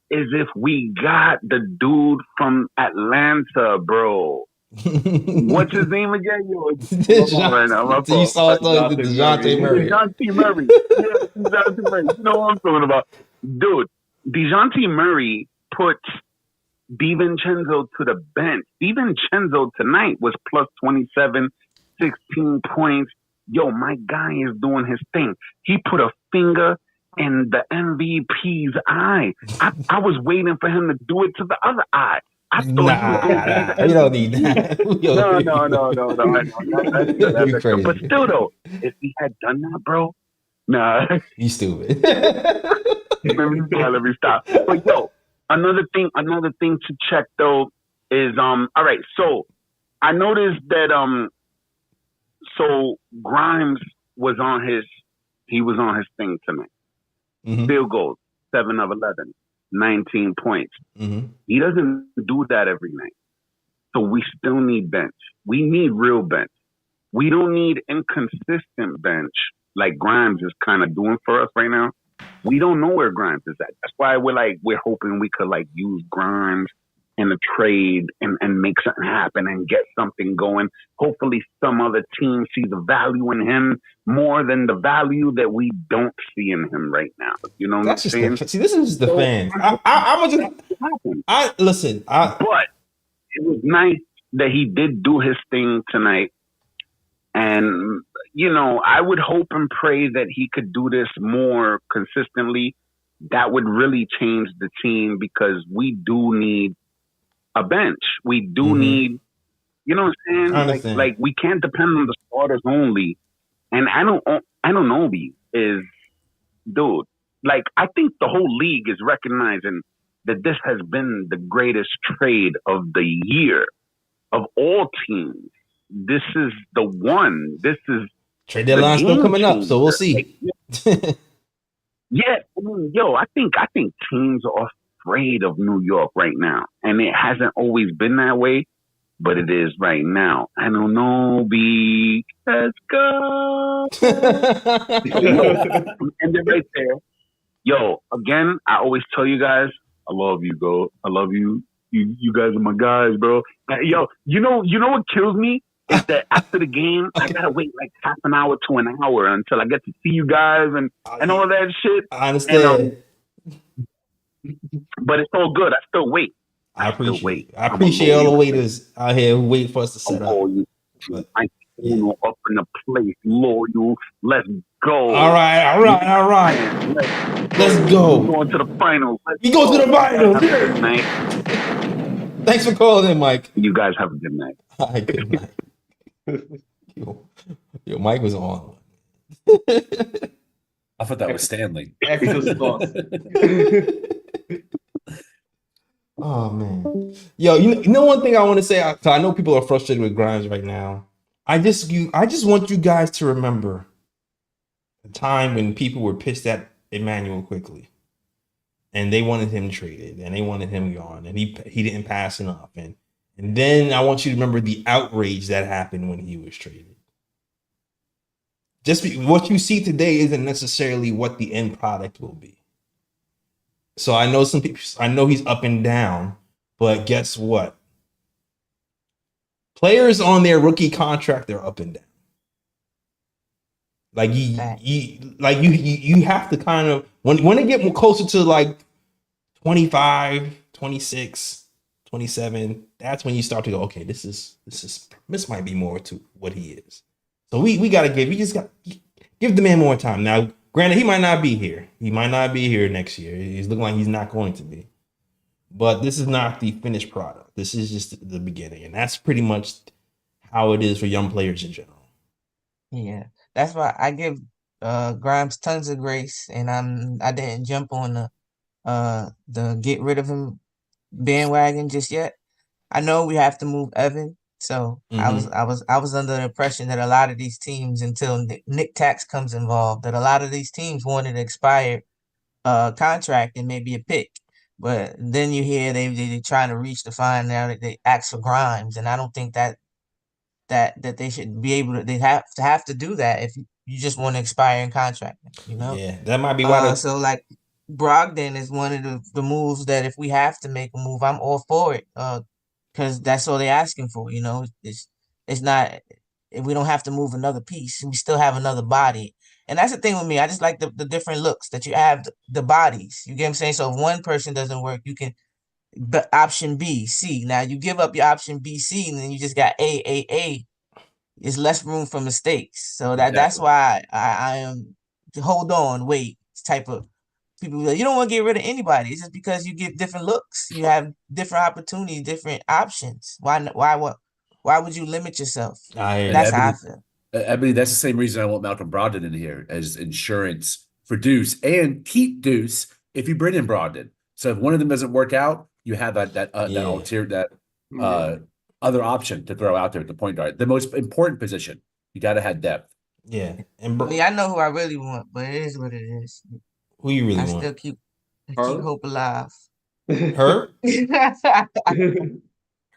Is if we got the dude from Atlanta, bro. What's his name again? Yo, right now, my So you fault. saw the DeJounte Murray. DeJounte Murray. Yeah, DeJounte Murray. You know what I'm talking about. Dude, DeJounte Murray put Divincenzo to the bench. Divincenzo tonight was plus 27, 16 points. Yo, my guy is doing his thing. He put a finger in the MVP's eye. I was waiting for him to do it to the other eye. I thought nah, you don't need that. No. You crazy. But still, though, if he had done that, bro, nah. You stupid. Let me stop. But yo, another thing to check though is all right. So I noticed that so Grimes was on his thing tonight. Mm-hmm. Field goals, 7 of 11, 19 points. Mm-hmm. He doesn't do that every night. So we still need bench. We need real bench. We don't need inconsistent bench like Grimes is kind of doing for us right now. We don't know where Grimes is at. That's why we're hoping we could use Grimes in a trade and make something happen and get something going. Hopefully some other team sees the value in him more than the value that we don't see in him right now. You know what I'm saying? See, this is just the fans. Listen. But it was nice that he did do his thing tonight. And, I would hope and pray that he could do this more consistently. That would really change the team because we do need a bench. We do need, you know what I'm saying? Like we can't depend on the starters only. And Anunoby is, dude, I think the whole league is recognizing that this has been the greatest trade of the year of all teams. This is the one. This is trade deadline still coming up, so we'll see. Yeah, I think teams are afraid of New York right now, and it hasn't always been that way, but it is right now. Anunoby, let's go. And they're right there. Yo, again, I always tell you guys, I love you, bro. I love you. You guys are my guys, bro. Yo, you know what kills me? Is that after the game, I gotta wait half an hour to an hour until I get to see you guys and all that shit. I understand. But it's all good. I still wait. I appreciate all the waiters out here who wait for us to set up. Up in the place, loyal. Let's go. All right. Let's go. We're going to the finals. We go to the finals. Good night. Thanks for calling in, Mike. You guys have a good night. All right, good night. Yo, Mike was on. I thought that was Stanley. Extra sauce. Oh man, yo, you know one thing I want to say. So I know people are frustrated with Grimes right now. I just want you guys to remember the time when people were pissed at Emmanuel Quickley, and they wanted him traded, and they wanted him gone, and he didn't pass enough, and then I want you to remember the outrage that happened when he was traded. What you see today isn't necessarily what the end product will be. So I know some people. I know he's up and down, but guess what? Players on their rookie contract, they're up and down. You have to kind of when they get closer to 25, 26, 27, that's when you start to go, okay, this might be more to what he is. So we got to give the man more time. Now, granted, he might not be here. He might not be here next year. He's looking like he's not going to be. But this is not the finished product. This is just the beginning. And that's pretty much how it is for young players in general. Yeah. That's why I give Grimes tons of grace, and I didn't jump on the get rid of him bandwagon just yet. I know we have to move Evan. So I was under the impression that a lot of these teams, until Knick tax comes involved, that a lot of these teams wanted an expired contract and maybe a pick. But then you hear they're trying to reach to find out that they ask for Grimes, and I don't think that they should be able to. They have to do that if you just want to expire in contract. Yeah, that might be why. So Brogdon is one of the moves that if we have to make a move, I'm all for it. because that's all they're asking for. It's not. We don't have to move another piece. We still have another body, and that's the thing with me. I just like the different looks that you have, the bodies. You get what I'm saying? So if one person doesn't work, you can option B, C. Now you give up your option B, C, and then you just got A. Is less room for mistakes. So that's why I am hold on, wait type of people. You don't want to get rid of anybody. It's just because you get different looks. You have different opportunities, different options. Why would you limit yourself? And That's how I feel. Ebony, that's the same reason I want Malcolm Brogdon in here as insurance for Deuce, and keep Deuce if you bring in Brogdon. So if one of them doesn't work out, you have that other option to throw out there at the point guard. The most important position. You got to have depth. Yeah. And I know who I really want, but it is what it is. Who you really I want? still keep hope alive. Herb?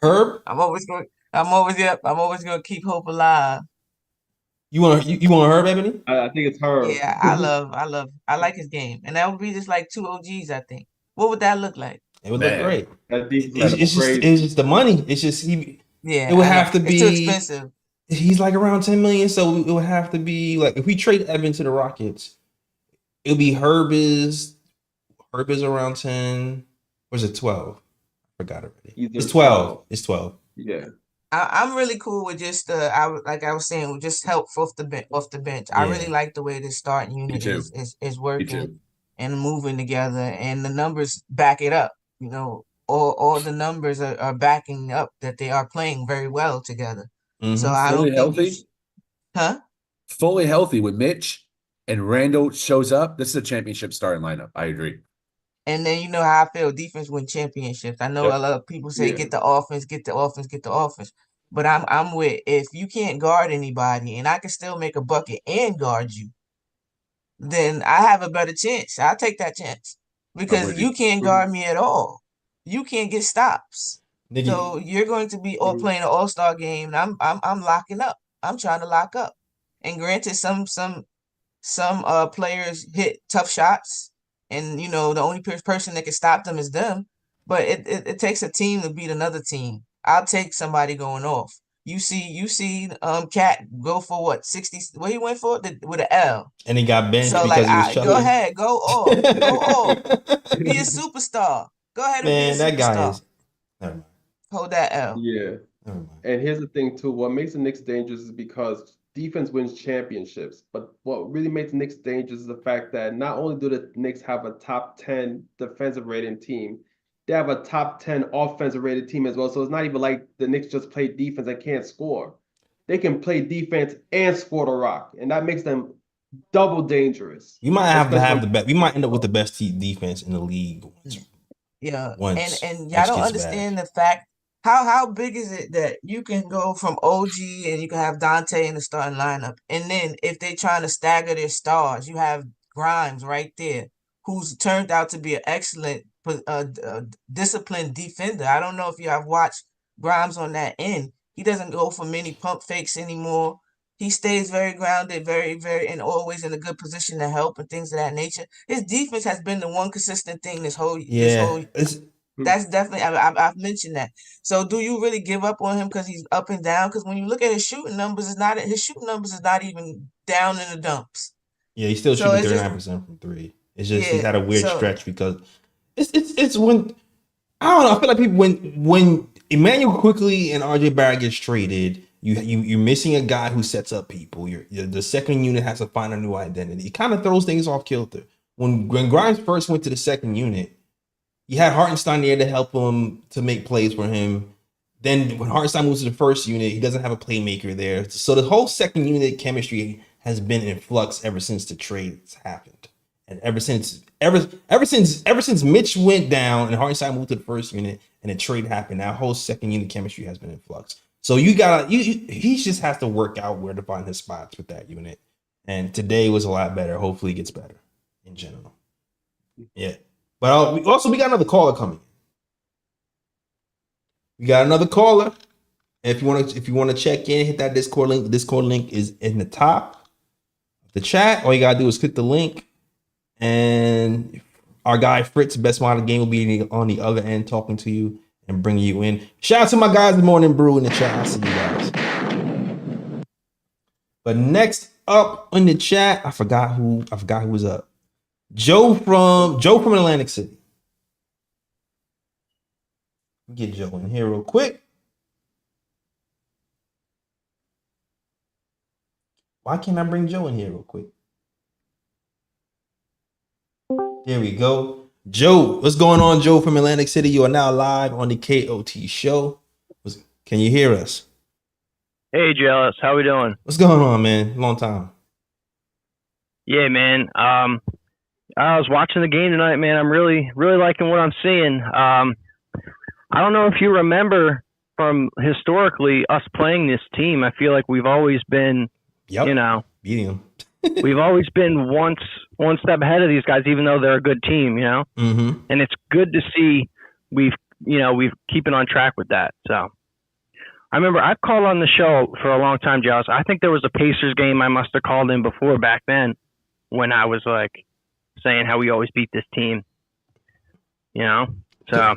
Herb? I'm always gonna keep hope alive. You want Herb, Ebony? I think it's Herb. Yeah, I like his game, and that would be just like two OGs. I think. What would that look like? It would look great. It's just the money. It's just it would have to be too expensive. He's like around 10 million, so it would have to be like if we trade Evan to the Rockets, it would be Herb is around 10. Or is it 12? I forgot already. It's 12. It's 12. Yeah. I'm really cool with just like I was saying, just help off the bench. I really like the way this starting unit is working and moving together, and the numbers back it up. All the numbers are backing up that they are playing very well together. Mm-hmm. So I don't think fully healthy with Mitch and Randall shows up. This is a championship starting lineup. I agree. And then you know how I feel. Defense win championships. I know a lot of people say get the offense, get the offense, get the offense. But I'm with, if you can't guard anybody and I can still make a bucket and guard you, then I have a better chance. I'll take that chance because you can't guard me at all. You can't get stops. So you're going to be all playing an all-star game. And I'm locking up. I'm trying to lock up. And granted, some players hit tough shots. And, the only person that can stop them is them. But it takes a team to beat another team. I'll take somebody going off. You see Cat go for what, 60? What he went for? With an L. And he got benched so because he was chugging. Go ahead, go off. Go off. Be a superstar. Go ahead and be a superstar. That guy is. Never mind. Hold that L. Yeah. And here's the thing, too. What makes the Knicks dangerous is because defense wins championships. But what really makes the Knicks dangerous is the fact that not only do the Knicks have a top 10 defensive rating team, they have a top 10 offensive rated team as well. So it's not even like the Knicks just play defense and can't score. They can play defense and score the rock. And that makes them double dangerous. You might have to have the best. We might end up with the best defense in the league. And y'all don't understand the fact. How big is it that you can go from OG and you can have Dante in the starting lineup, and then if they're trying to stagger their stars, you have Grimes right there, who's turned out to be an excellent, disciplined defender. I don't know if you have watched Grimes on that end. He doesn't go for many pump fakes anymore. He stays very grounded, very, very, and always in a good position to help and things of that nature. His defense has been the one consistent thing this whole. That's definitely, I've mentioned that. So do you really give up on him because he's up and down? Because when you look at his shooting numbers, his shooting numbers is not even down in the dumps. Yeah, he's still shooting 39% from three. It's just he's had a weird stretch because it's when I don't know. I feel like people when Emmanuel Quickley and RJ Barrett gets traded, you're missing a guy who sets up people. The second unit has to find a new identity. It kind of throws things off kilter. When Grimes first went to the second unit, you had Hartenstein there to help him to make plays for him. Then when Hartenstein moves to the first unit, he doesn't have a playmaker there. So the whole second unit chemistry has been in flux ever since the trades happened. And ever since Mitch went down and Hartenstein moved to the first unit and the trade happened, that whole second unit chemistry has been in flux. So he just has to work out where to find his spots with that unit. And today was a lot better. Hopefully it gets better in general. Yeah. But we got another caller coming. We got another caller. If you want to check in, hit that Discord link. The Discord link is in the top of the chat. All you gotta do is click the link, and our guy Fritz, best mod of the game, will be on the other end talking to you and bring you in. Shout out to my guys, the Morning Brew in the chat. I see you guys. But next up in the chat, I forgot who was up. Joe from Atlantic City. Get Joe in here real quick. Why can't I bring Joe in here real quick? There we go. Joe, what's going on, Joe from Atlantic City? You are now live on the KOT show. Can you hear us? Hey, Jealous. How we doing? What's going on, man? Long time. Yeah, man. I was watching the game tonight, man. I'm really liking what I'm seeing. I don't know if you remember from historically us playing this team. I feel like we've always been, beating them. We've always been one step ahead of these guys, even though they're a good team, Mm-hmm. And it's good to see we've keeping on track with that. So I remember I've called on the show for a long time, Giles. I think there was a Pacers game I must have called in before back then when I was like saying how we always beat this team. So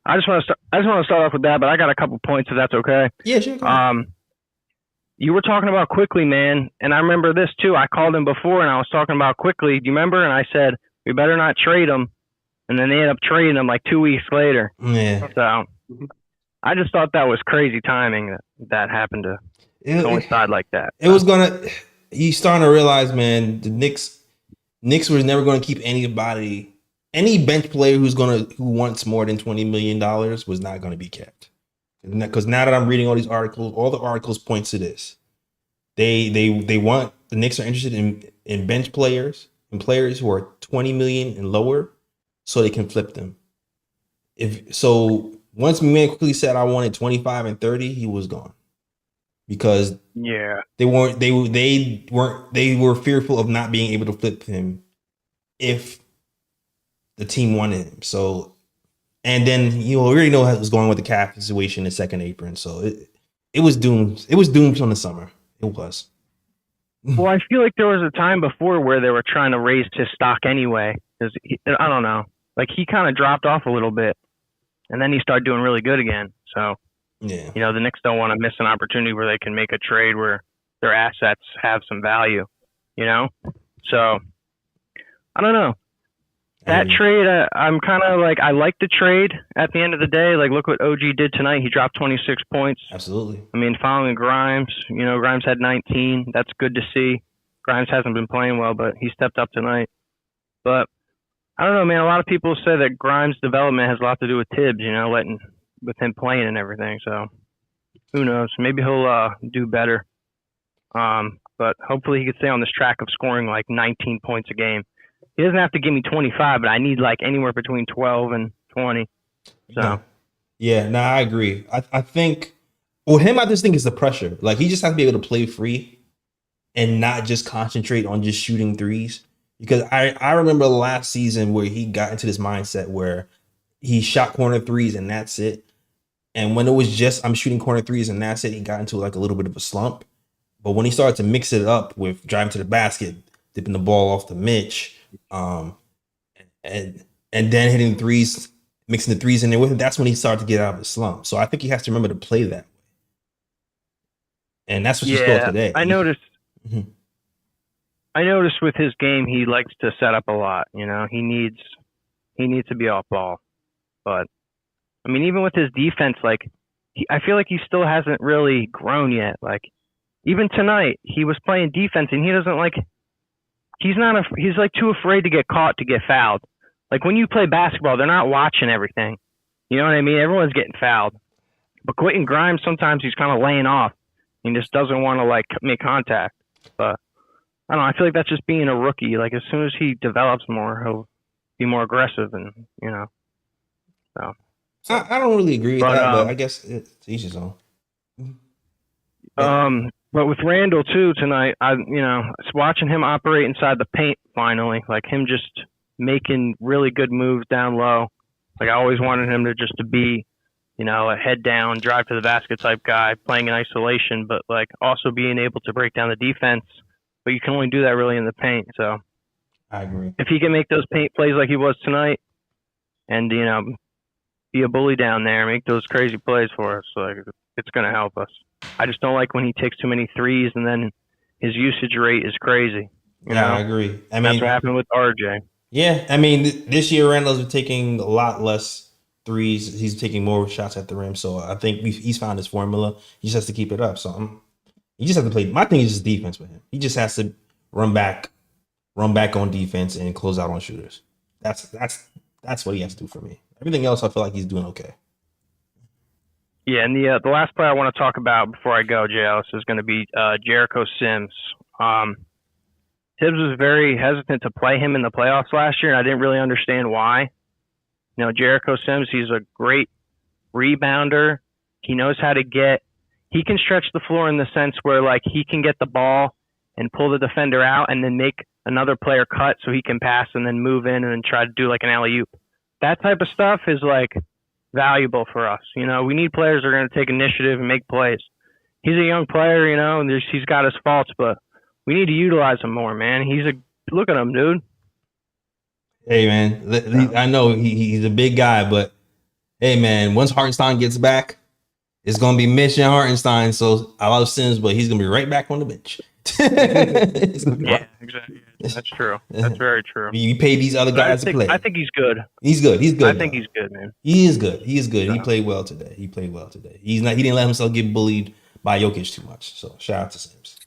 I just want to start off with that, but I got a couple points if that's okay. Yeah, sure. You were talking about Quickley, man, and I remember this too. I called him before, and I was talking about Quickley. Do you remember? And I said we better not trade him, and then they ended up trading him like 2 weeks later. Yeah. So I just thought that was crazy timing that happened to coincide like that. It was you starting to realize, man, the Knicks was never gonna keep anybody, any bench player who wants more than $20 million was not gonna be kept. Because now that I'm reading all these articles, all the articles point to this. They want, the Knicks are interested in bench players and players who are 20 million and lower, so they can flip them. Once man quickly said I wanted 25 and 30, he was gone. Because they were fearful of not being able to flip him if the team wanted him. So, and then you already know how it was going with the cap situation in second apron. So it was doomed. It was doomed from the summer. It was. Well, I feel like there was a time before where they were trying to raise his stock anyway. Because I don't know, like he kind of dropped off a little bit, and then he started doing really good again. So yeah, the Knicks don't want to miss an opportunity where they can make a trade where their assets have some value. So I don't know. That trade, I'm kind of like, I like the trade at the end of the day. Like, look what OG did tonight. He dropped 26 points. Absolutely. I mean, following Grimes, Grimes had 19. That's good to see. Grimes hasn't been playing well, but he stepped up tonight. But I don't know, man. A lot of people say that Grimes' development has a lot to do with Tibbs, with him playing and everything. So who knows? Maybe he'll do better. But hopefully he can stay on this track of scoring like 19 points a game. He doesn't have to give me 25, but I need like anywhere between 12 and 20. So, I agree. I think, him, I just think it's the pressure. Like, he just has to be able to play free and not just concentrate on just shooting threes. Because I remember last season where he got into this mindset where he shot corner threes and that's it. And when it was just I'm shooting corner threes and that's it, he got into like a little bit of a slump. But when he started to mix it up with driving to the basket, dipping the ball off the Mitch, and then hitting threes, mixing the threes in there with him, that's when he started to get out of the slump. So I think he has to remember to play that way. And that's what you saw today. I noticed. Mm-hmm. I noticed with his game, he likes to set up a lot. He needs to be off ball. But I mean, even with his defense, like I feel like he still hasn't really grown yet. Like even tonight, he was playing defense, and he doesn't like. He's like too afraid to get caught to get fouled. Like when you play basketball, they're not watching everything. You know what I mean? Everyone's getting fouled. But Quentin Grimes, sometimes he's kind of laying off. He just doesn't want to like make contact. But I don't know. I feel like that's just being a rookie. Like as soon as he develops more, he'll be more aggressive and So I don't really agree with that, but I guess it's each his own. But with Randall too tonight, watching him operate inside the paint finally, like him just making really good moves down low. Like I always wanted him to be, a head down, drive to the basket type guy, playing in isolation, but like also being able to break down the defense. But you can only do that really in the paint. So I agree. If he can make those paint plays like he was tonight, and be a bully down there, make those crazy plays for us. Like, it's going to help us. I just don't like when he takes too many threes and then his usage rate is crazy. You know? I agree. I mean, that's what happened with RJ. Yeah, I mean, this year Randall's been taking a lot less threes. He's taking more shots at the rim. So I think he's found his formula. He just has to keep it up. So he just has to play. My thing is just defense with him. He just has to run back on defense and close out on shooters. That's what he has to do for me. Everything else, I feel like he's doing okay. Yeah, and the last player I want to talk about before I go, JLS, is going to be Jericho Sims. Tibbs was very hesitant to play him in the playoffs last year, and I didn't really understand why. You know, Jericho Sims, he's a great rebounder. He knows how to he can stretch the floor in the sense where, like, he can get the ball and pull the defender out and then make another player cut so he can pass and then move in and then try to do, like, an alley-oop. That type of stuff is, like, valuable for us. You know, we need players that are going to take initiative and make plays. He's a young player, you know, and he's got his faults, but we need to utilize him more, man. Look at him, dude. Hey, man, I know he's a big guy, but hey, man, once Hartenstein gets back, it's going to be Mitch and Hartenstein. So I love Sims, but he's going to be right back on the bench. Yeah, exactly. That's true. That's very true. You pay these other guys to play. I think he's good. He's good. I think he's good, man. He is good. Yeah. He played well today. He didn't let himself get bullied by Jokic too much. So shout out to Sims.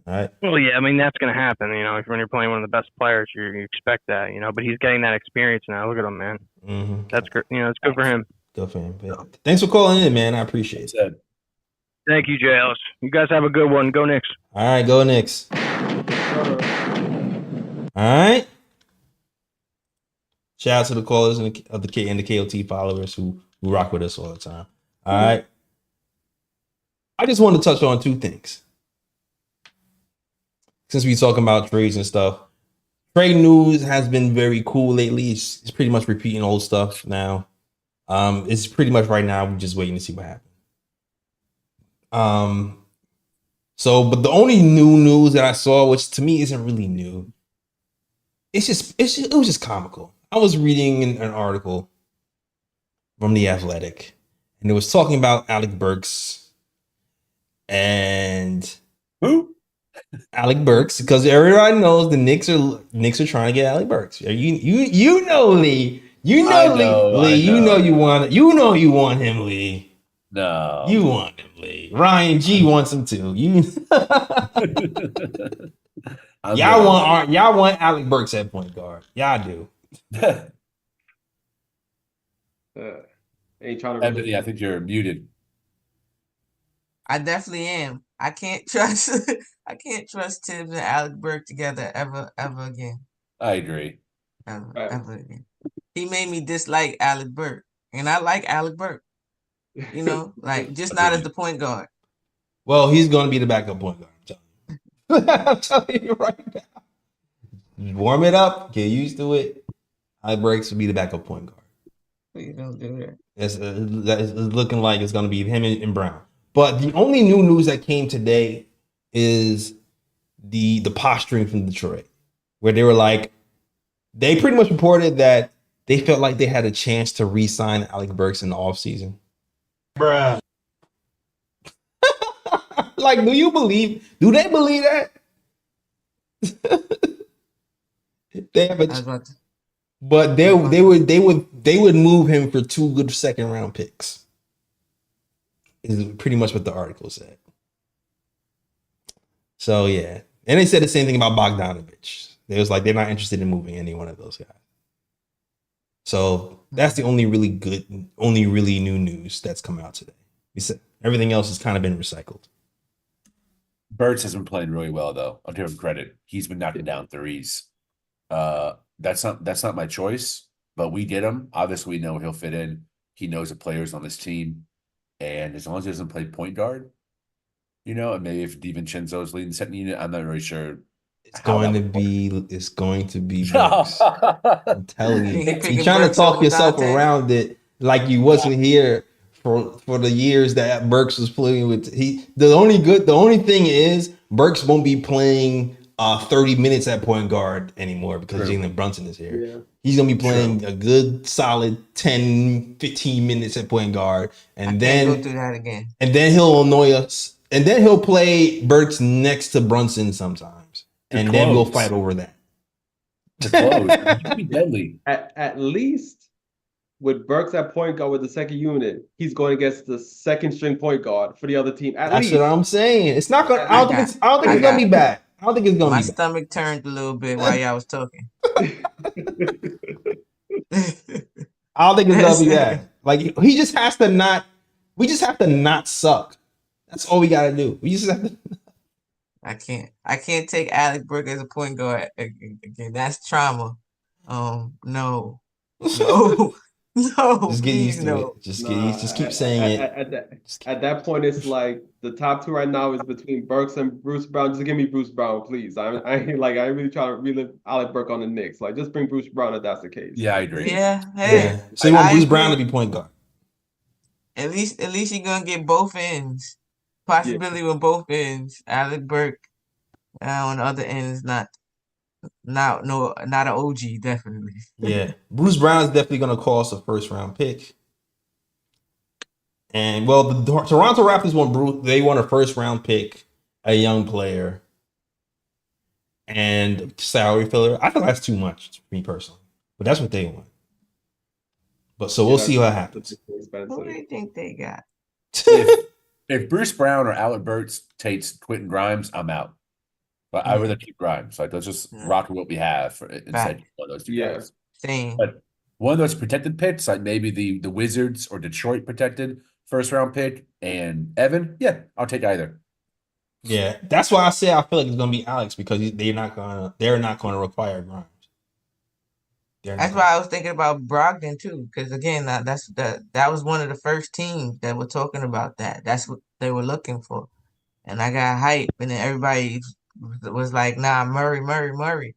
All right. Well, yeah, I mean, that's going to happen. You know, when you're playing one of the best players, you expect that, you know, but he's getting that experience now. Look at him, man. Mm-hmm. That's good. You know, it's good for him. Good for him. Thanks for calling in, man. I appreciate it. Thank you, JLS. You guys have a good one. Go Knicks. All right, go Knicks. All right. Shout out to the callers and the KOT followers who rock with us all the time. All right. I just want to touch on two things. Since we're talking about trades and stuff, trade news has been very cool lately. It's pretty much repeating old stuff now. It's pretty much right now we're just waiting to see what happens. But the only new news that I saw, which to me isn't really new, it was just comical. I was reading an article from The Athletic, and it was talking about Alec Burks and who? Alec Burks, because everybody knows the Knicks are trying to get Alec Burks. You know Lee. You know you want him, Lee. No. You want him, Lee. Ryan G wants him too. Y'all want Alec Burks at point guard. Y'all do. Ain't trying to Ebony, I think you're muted. I definitely am. I can't trust Tibbs and Alec Burke together ever again. I agree. Ever again. He made me dislike Alec Burke. And I like Alec Burke. You know, like just not as the point guard. Well, he's gonna be the backup point guard. I'm telling you right now. Warm it up, get used to it. Alec Burks will be the backup point guard. Please don't do that. It's looking like it's gonna be him and Brown. But the only new news that came today is the posturing from Detroit, where they were like, they pretty much reported that they felt like they had a chance to re-sign Alec Burks in the offseason. Bruh. Like, do they believe that? They have but they would move him for 2 good second round picks. Is pretty much what the article said. So yeah. And they said the same thing about Bogdanovich. It was like they're not interested in moving any one of those guys. So that's the only really new news that's come out today. We said everything else has kind of been recycled. Burks has been playing really well, though. I'll give him credit. He's been knocking down threes. That's not my choice, but we get him. Obviously, we know he'll fit in. He knows the players on this team, and as long as he doesn't play point guard, you know, and maybe if Divincenzo is leading the second unit, I'm not really sure. It's going to be Burks. I'm telling you. You're trying to talk yourself around it like you wasn't here for the years that Burks was playing with. The only thing is Burks won't be playing 30 minutes at point guard anymore because True. Jalen Brunson is here. Yeah. He's going to be playing a good solid 10, 15 minutes at point guard. And I then can't go through that again. And then he'll annoy us. And then he'll play Burks next to Brunson sometimes. And then we'll fight over that. To close. It could be deadly. At least with Burks at point guard with the second unit, he's going against the second string point guard for the other team. That's what I'm saying. It's not gonna. I don't think it's gonna got be it. bad. I don't think it's gonna My be bad. stomach turned a little bit while y'all was talking. I don't think it's gonna be bad. Like he just has to not. We just have to not suck. That's all we gotta do. We just have to. I can't take Alec Burke as a point guard again. That's trauma. No, no, no. Just get please used to no. it. Just keep saying it. At that point, it's like the top two right now is between Burks and Bruce Brown. Just give me Bruce Brown, please. I ain't really trying to relive Alec Burke on the Knicks. Like, just bring Bruce Brown if that's the case. Yeah, I agree. Yeah, hey. Yeah. So you want Bruce agree. Brown to be point guard? At least you're gonna get both ends. Possibility with both ends. Alec Burke on the other end is not an OG, definitely. Yeah. Bruce Brown is definitely gonna cost a first round pick. And well, the Toronto Raptors want a first round pick, a young player, and salary filler. I think that's too much to me personally, but that's what they want. But so we'll see what happens. Who do you think they got? If Bruce Brown or Alec Burks takes Quentin Grimes, I'm out. But I would rather keep Grimes. Like, let's just rock with what we have instead of one of those two guys. Same. But one of those protected picks, like maybe the Wizards or Detroit protected first round pick, and Evan, yeah, I'll take either. Yeah, that's why I say I feel like it's gonna be Alex because they're not gonna require Grimes. That's why I was thinking about Brogdon too, because again, that was one of the first teams that were talking about that. That's what they were looking for, and I got hype, and then everybody was like, "Nah, Murray."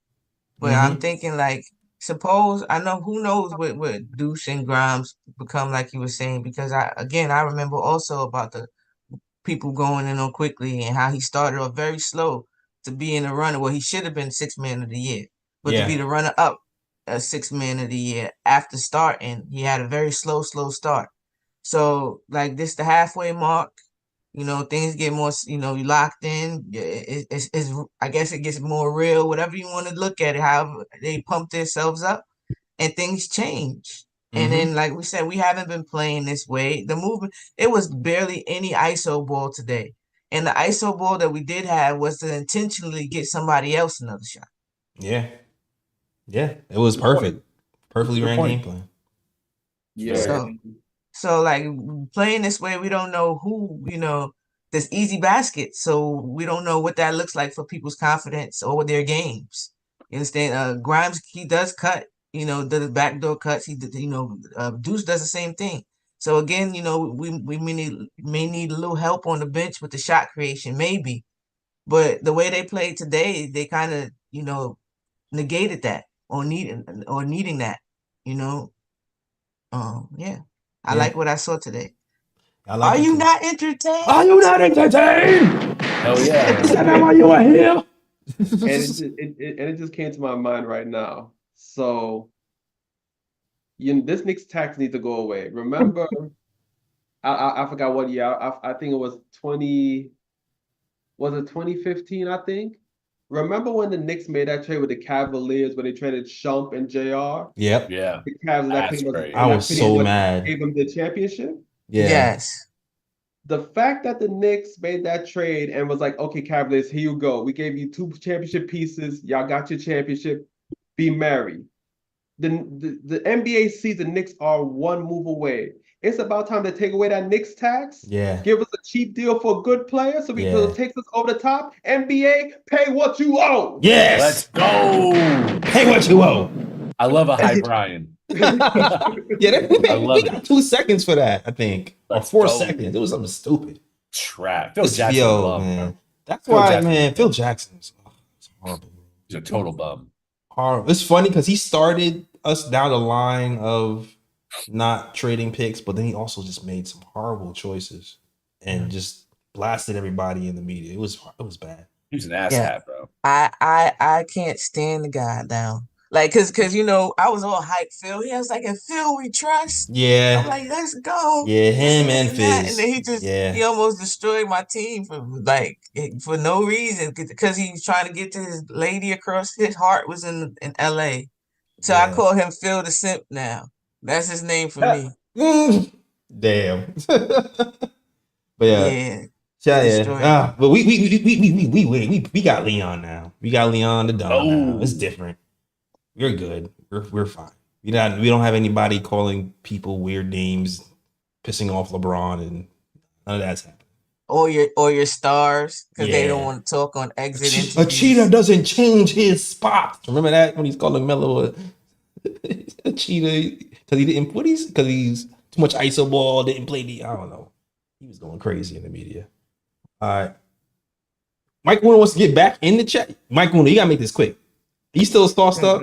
But I'm thinking like, suppose I know who knows what Deuce and Grimes become, like you were saying, because I remember also about the people going in on Quickley and how he started off very slow to be in the runner. Well, he should have been 6th man of the year, but to be the runner up. 6th man of the year after starting, he had a very slow start. So like this, the halfway mark, things get more, you locked in. It's I guess it gets more real. Whatever you want to look at it, how they pump themselves up, and things change. And then, like we said, we haven't been playing this way. The movement, it was barely any ISO ball today, and the ISO ball that we did have was to intentionally get somebody else another shot. Yeah, it was perfect. Perfectly ran game plan. Yeah. So like playing this way, we don't know who, there's easy baskets. So we don't know what that looks like for people's confidence or their games. You understand? Grimes, he does cut, the backdoor cuts. He did, Deuce does the same thing. So again, we may need a little help on the bench with the shot creation, maybe. But the way they played today, they kind of, negated that. Or needing that, I like what I saw today. Are you not entertained? Are you not entertained? Hell yeah! Is that not why you are here? And it just came to my mind right now. So, this Knicks tax needs to go away. Remember, I forgot what year. I think it was 2015? I think. Remember when the Knicks made that trade with the Cavaliers when they traded Shump and JR? Yep. Yeah. The Cavs I was so mad. Gave them the championship. Yeah. Yes. The fact that the Knicks made that trade and was like, okay, Cavaliers, here you go. We gave you 2 championship pieces. Y'all got your championship. Be merry. The NBA sees the Knicks are one move away. It's about time to take away that Knicks tax. Yeah. Give us a cheap deal for a good player so it takes us over the top. NBA, pay what you owe. Yes. Let's go. Pay what you owe. I love a high Brian. We got 2 seconds for that, I think. Or 4 seconds. It was something stupid. Trap. Phil Jackson. Man. That's why, man, Phil Jackson's horrible. He's a total bum. Horrible. It's funny because he started us down the line of not trading picks, but then he also just made some horrible choices and just blasted everybody in the media. It was bad. He's an ass Yeah. hat, bro. I can't stand the guy now. Like, cause you know, I was all hyped, Phil. He was like, "In Phil we trust." I'm Yeah. like, "Let's go." Yeah, This him and this and and that. And Fizz. then he Yeah. almost destroyed my team for no reason because he was trying to get to his lady across. His heart was in LA. So I Yeah. call him Phil the Simp now. That's his name for me. Damn. But yeah. Yeah. He Yeah. destroyed me. But we got Leon now. We got Leon the Don now. It's different. We're good. We're fine. We don't have anybody calling people weird names, pissing off LeBron, and none of that's happening. Or your stars, because they don't Yeah. want to talk on exit A interviews. cheetah doesn't change his spot. Remember that when he's calling Melo a cheetah because he didn't put because he's too much iso ball, didn't play I don't know. He was going crazy in the media. All right. Mike Warner wants to get back in the chat. Mike Warner, you gotta make this quick. He still sauced up.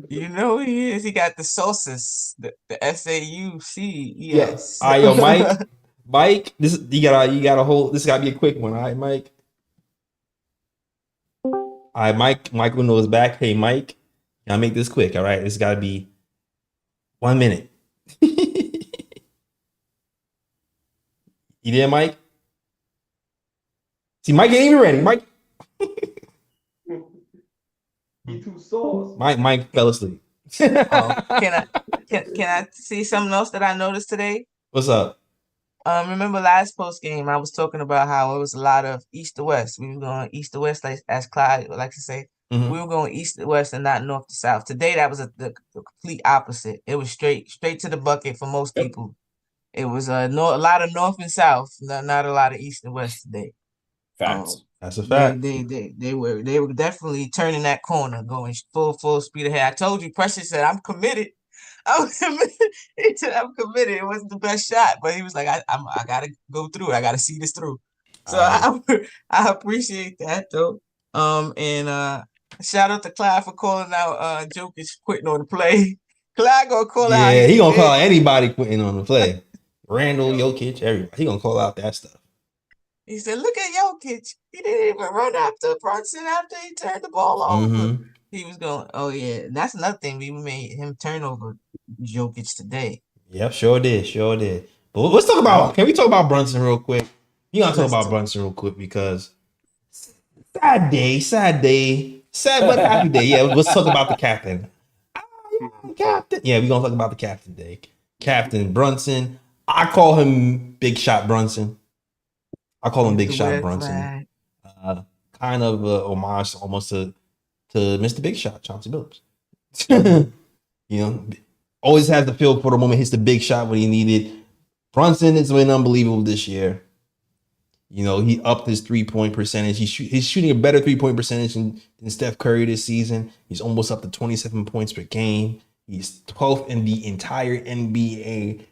You know who he is. He got the sauces, the SAUCES. Yeah. All right, yo, Mike, this you gotta hold. This gotta be a quick one. All right, Mike. All right, Mike Warner is back. Hey, Mike, I'll make this quick. All right, this gotta be 1 minute. You there, Mike? See, Mike ain't even ready. Mike. He too sauce. Mike fell asleep. Can I see something else that I noticed today? What's up? Remember last post game I was talking about how it was a lot of east to west. We were going east to west, like as Clyde would like to say. Mhm. We were going east to west and not north to south. Today that was the complete opposite. It was straight to the bucket for most people. It was a lot of north and south, not a lot of east and west today. Facts. That's a fact. They were definitely turning that corner, going full speed ahead. I told you, Precious said, "I'm committed." I'm committed. He said, "I'm committed." It wasn't the best shot, but he was like, "I gotta go through it. I gotta see this through." So I appreciate that though. And shout out to Clyde for calling out Jokic quitting on the play. Clyde gonna call out. Yeah, he gonna call out anybody quitting on the play. Randall, Jokic, everybody. He gonna call out that stuff. He said, "Look at Jokic. He didn't even run after Brunson after he turned the ball over." Mm-hmm. He was going, "Oh yeah, that's another thing. We made him turn over Jokic today." Yep, sure did. But let's talk about. Can we talk about Brunson real quick? You gotta talk about Brunson real quick because sad day, but happy day. Yeah, let's talk about the captain. Captain. Yeah, we're gonna talk about the captain today. Captain Brunson. I call him Big Shot Brunson. Brunson. Kind of homage almost to Mr. Big Shot, Chauncey Billups. You know, always has the feel for the moment, hits the big shot when he needed. Brunson has been unbelievable this year. You know, he upped his 3-point percentage. He's shooting a better 3-point percentage than Steph Curry this season. He's almost up to 27 points per game. He's 12th in the entire NBA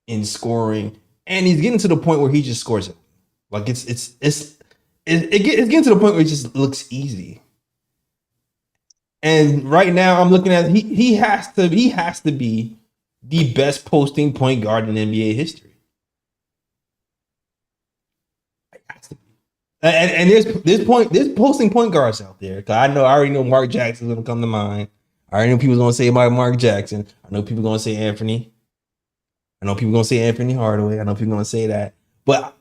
in scoring, and he's getting to the point where he just scores it. Like it's getting to the point where it just looks easy. And right now, I'm looking at he has to be the best posting point guard in NBA history. It has to be. And there's posting point guards out there. Cause I already know Mark Jackson's gonna come to mind. I already know people gonna say about Mark Jackson. I know people gonna say Anthony. I know people gonna say Anthony Hardaway. I know people gonna say that. But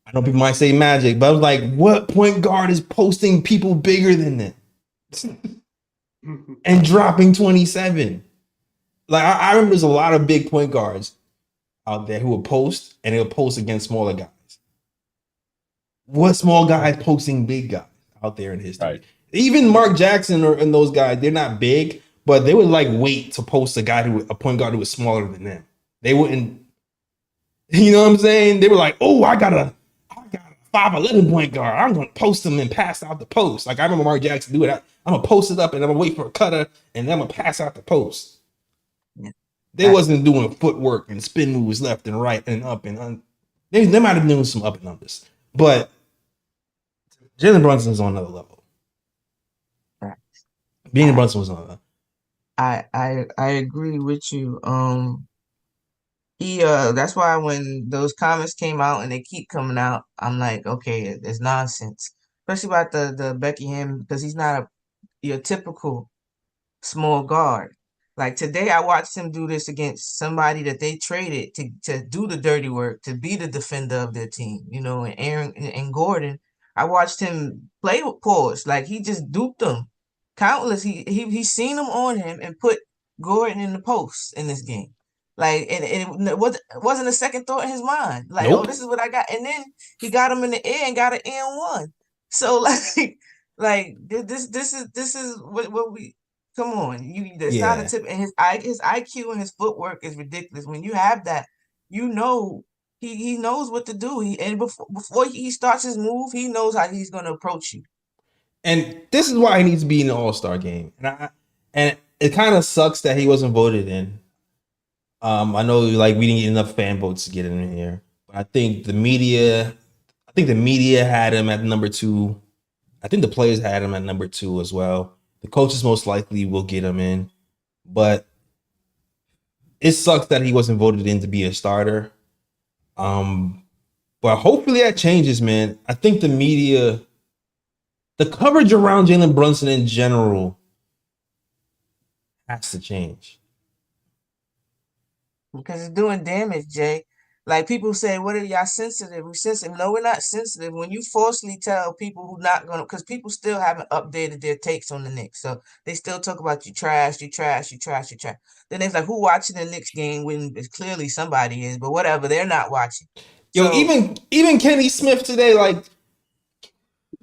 I know people might say Magic. But I was like, what point guard is posting people bigger than them? And dropping 27. Like I remember there's a lot of big point guards out there who will post and they'll post against smaller guys. What small guy is posting big guys out there in history? Right. Even Mark Jackson and those guys, they're not big, but they would like wait to post a point guard who was smaller than them. They wouldn't, you know what I'm saying? They were like, oh, I got a 5'11" point guard. I'm gonna post him and pass out the post. Like I remember Mark Jackson do it. I'm gonna post it up and I'm gonna wait for a cutter and then I'm gonna pass out the post. Yeah. They wasn't doing footwork and spin moves left and right and up and they might have been doing some up and unders, but Jalen Brunson's on another level. Right. Being Brunson was on another. I agree with you. That's why when those comments came out and they keep coming out, I'm like, okay, it's nonsense. Especially about the Becky Hammond, because he's not your typical small guard. Like today, I watched him do this against somebody that they traded to do the dirty work, to be the defender of their team, and Aaron and Gordon. I watched him play with pause, like he just duped them. Countless, he's seen them on him and put Gordon in the post in this game. Like, and it wasn't a second thought in his mind. Like, oh, Nope. this is what I got. And then he got him in the air and got an and one. So like this is what we. Come on, it's not a Yeah. tip, and his IQ and his footwork is ridiculous. When you have that, he knows what to do. And before he starts his move, he knows how he's going to approach you. And this is why he needs to be in the All-Star game. And it kind of sucks that he wasn't voted in. I know like we didn't get enough fan votes to get him in here. But I think the media had him at number 2. I think the players had him at number 2 as well. The coaches most likely will get him in. But it sucks that he wasn't voted in to be a starter. But hopefully that changes, man. I think the media, the coverage around Jalen Brunson in general has to change. Because it's doing damage, Jay. Like people say, what are y'all sensitive? We're sensitive. No, we're not sensitive. When you falsely tell people who not gonna, because people still haven't updated their takes on the Knicks. So they still talk about you trash, you trash, you trash, you trash. Then it's like, who watching the Knicks game when it's clearly somebody is, but whatever, they're not watching. Yo, So, even Kenny Smith today, like,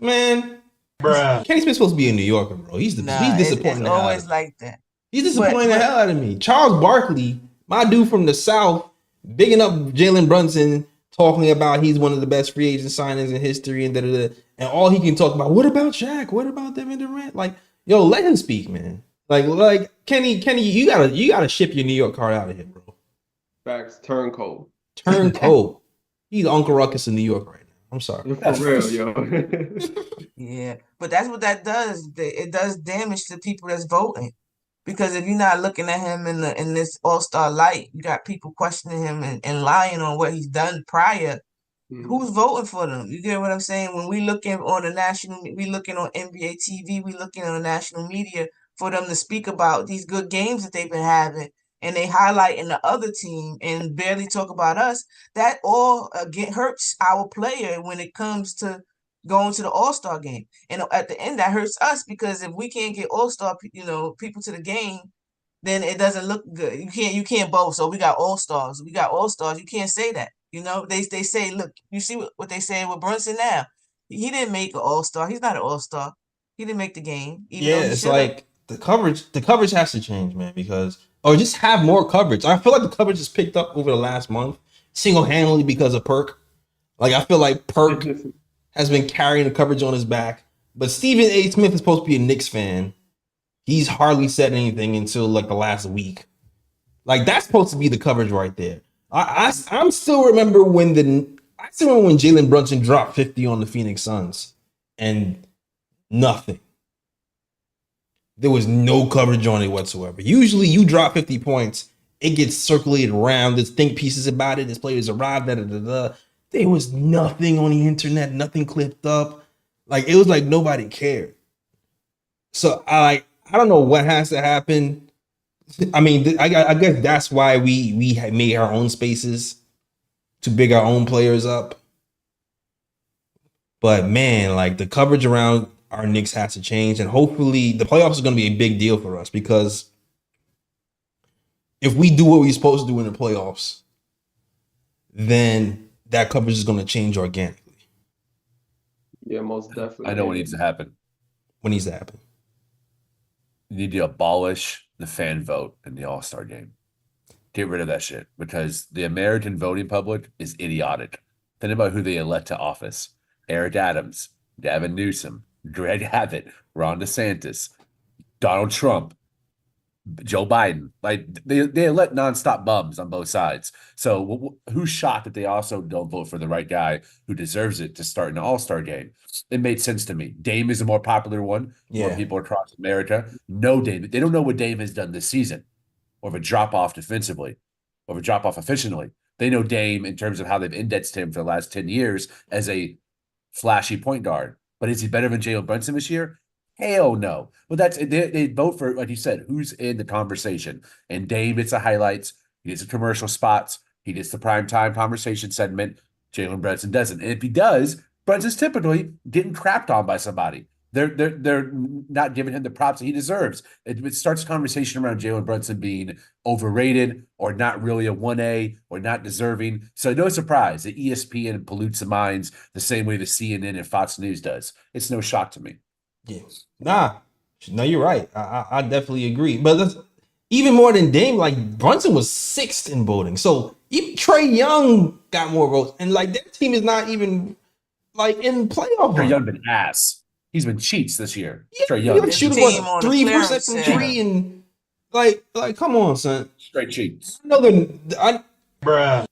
man, Kenny Smith's supposed to be in New York, bro. He's disappointing. It's always like that. He's disappointing the hell out of me. Charles Barkley, my dude from the South, bigging up Jalen Brunson, talking about he's one of the best free agent signings in history, and and all he can talk about. What about Shaq? What about Devin Durant? Like, yo, let him speak, man. Like Kenny, you gotta ship your New York card out of here, bro. Facts. Turncoat. Turncoat. He's Uncle Ruckus in New York right now. I'm sorry. For real, yo. Yeah, but that's what that does. It does damage to people that's voting. Because if you're not looking at him in this all-star light, you got people questioning him and lying on what he's done prior. Who's voting for them? You get what I'm saying? When we looking on we looking on NBA TV, we looking on the national media for them to speak about these good games that they've been having, and they highlighting the other team and barely talk about us. That all hurts our player when it comes to going to the All-Star game. And at the end, that hurts us because if we can't get All-Star, people to the game, then it doesn't look good. You can't both. So we got All-Stars. We got All-Stars. You can't say that. They say, look, you see what they say with Brunson now. He didn't make an All-Star. He's not an All-Star. He didn't make the game. Yeah, it's like the coverage has to change, man, or just have more coverage. I feel like the coverage has picked up over the last month, single-handedly because of Perk. Like, I feel like Perk has been carrying the coverage on his back. But Stephen A. Smith is supposed to be a Knicks fan. He's hardly said anything until like the last week. Like, that's supposed to be the coverage right there. I still remember when Jalen Brunson dropped 50 on the Phoenix Suns and nothing. There was no coverage on it whatsoever. Usually you drop 50 points, it gets circulated around. There's think pieces about it. There's players arrived. There was nothing on the internet, nothing clipped up. Like, it was like nobody cared. So I don't know what has to happen. I mean, I guess that's why we have made our own spaces to big our own players up. But man, like, the coverage around our Knicks has to change, and hopefully the playoffs is going to be a big deal for us, because if we do what we're supposed to do in the playoffs, then that coverage is going to change organically. Yeah, most definitely. I know what needs to happen. What needs to happen? You need to abolish the fan vote in the All-Star game. Get rid of that shit, because the American voting public is idiotic. Think about who they elect to office. Eric Adams, Gavin Newsom, Greg Abbott, Ron DeSantis, Donald Trump, Joe Biden. Like, they elect nonstop bums on both sides. So who's shocked that they also don't vote for the right guy who deserves it to start an All-Star game? It made sense to me. Dame is a more popular one. Yeah. More people across America know Dame. They don't know what Dame has done this season, or of a drop-off defensively. or drop off efficiently. They know Dame in terms of how they've indexed him for the last 10 years as a flashy point guard. But is he better than Jalen Brunson this year? Hell no. But they vote for, like you said, who's in the conversation. And Dame gets the highlights. He gets the commercial spots. He gets the primetime conversation segment. Jalen Brunson doesn't. And if he does, Brunson's typically getting crapped on by somebody. They're not giving him the props that he deserves. It starts a conversation around Jalen Brunson being overrated or not really a 1A or not deserving. So no surprise that ESPN pollutes the minds the same way the CNN and Fox News does. It's no shock to me. Yeah. No, you're right. I definitely agree. But even more than Dame, like Brunson was 6th in voting. So even Trae Young got more votes. And like their team is not even like in playoff. Trae Young been ass. He's been cheats this year. Yeah, Trae Young. Shooting 3% from 3 and like come on, son. Straight cheats. I know bruh.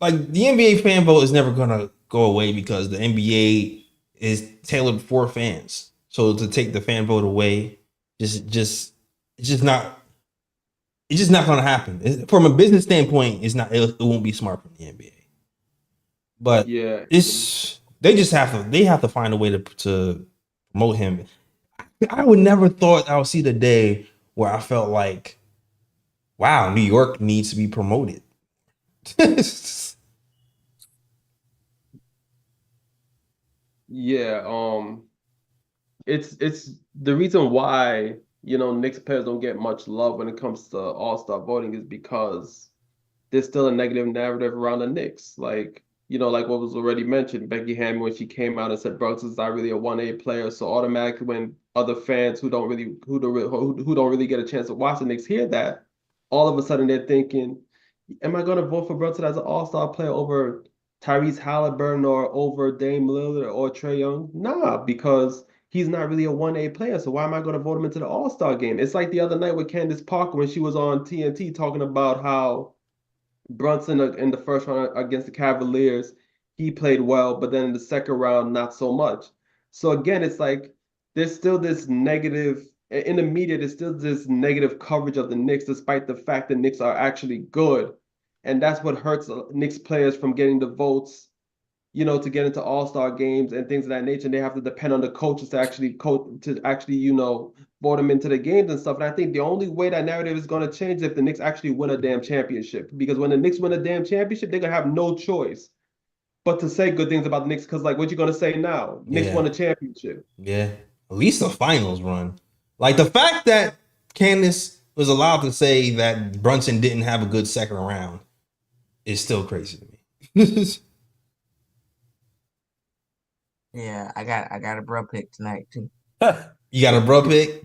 Like the NBA fan vote is never gonna go away because the NBA is tailored for fans. So to take the fan vote away, it's just not gonna happen. From a business standpoint, it won't be smart for the NBA. But yeah, they have to find a way to promote him. I would never thought I would see the day where I felt like, wow, New York needs to be promoted. Yeah, it's the reason why, Knicks players don't get much love when it comes to All-Star voting is because there's still a negative narrative around the Knicks. Like, like what was already mentioned, Becky Hammond, when she came out and said Burks is not really a 1A player, so automatically when other fans who don't really get a chance to watch the Knicks hear that, all of a sudden they're thinking, am I going to vote for Brunson as an All-Star player over Tyrese Halliburton or over Dame Lillard or Trae Young? Nah, because he's not really a 1A player, so why am I going to vote him into the All-Star game? It's like the other night with Candace Parker when she was on TNT talking about how Brunson in the first round against the Cavaliers, he played well, but then in the second round, not so much. So again, it's like there's still this negative, in the media, there's still this negative coverage of the Knicks, despite the fact the Knicks are actually good. And that's what hurts Knicks players from getting the votes, to get into All-Star games and things of that nature. And they have to depend on the coaches to actually vote them into the games and stuff. And I think the only way that narrative is going to change is if the Knicks actually win a damn championship. Because when the Knicks win a damn championship, they're going to have no choice but to say good things about the Knicks. Because, like, what you going to say now? Knicks won a championship. Yeah. At least a finals run. Like, the fact that Candace was allowed to say that Brunson didn't have a good second round is still crazy to me. Yeah, I got a bro pick tonight too. You got a bro pick?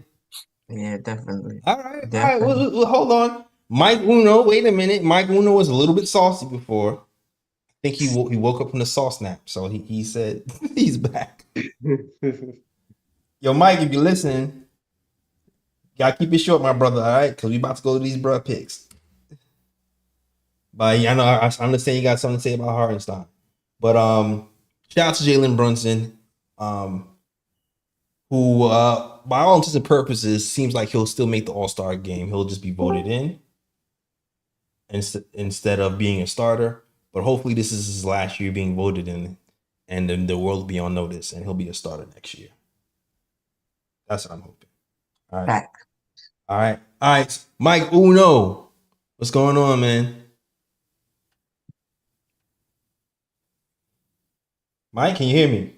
Yeah, definitely. All right. Well, hold on. Mike Uno, wait a minute. Mike Uno was a little bit saucy before. I think he woke up from the sauce nap, so he said he's back. Yo, Mike, if you're listening, gotta keep it short, my brother. All right, because we about to go to these bro picks. But I know I understand you got something to say about Hartenstein. But shout out to Jalen Brunson, who by all intents and purposes seems like he'll still make the All-Star game. He'll just be voted in instead of being a starter. But hopefully this is his last year being voted in, and then the world will be on notice, and he'll be a starter next year. That's what I'm hoping. All right. Back. All right. Mike Uno, what's going on, man? Mike, can you hear me?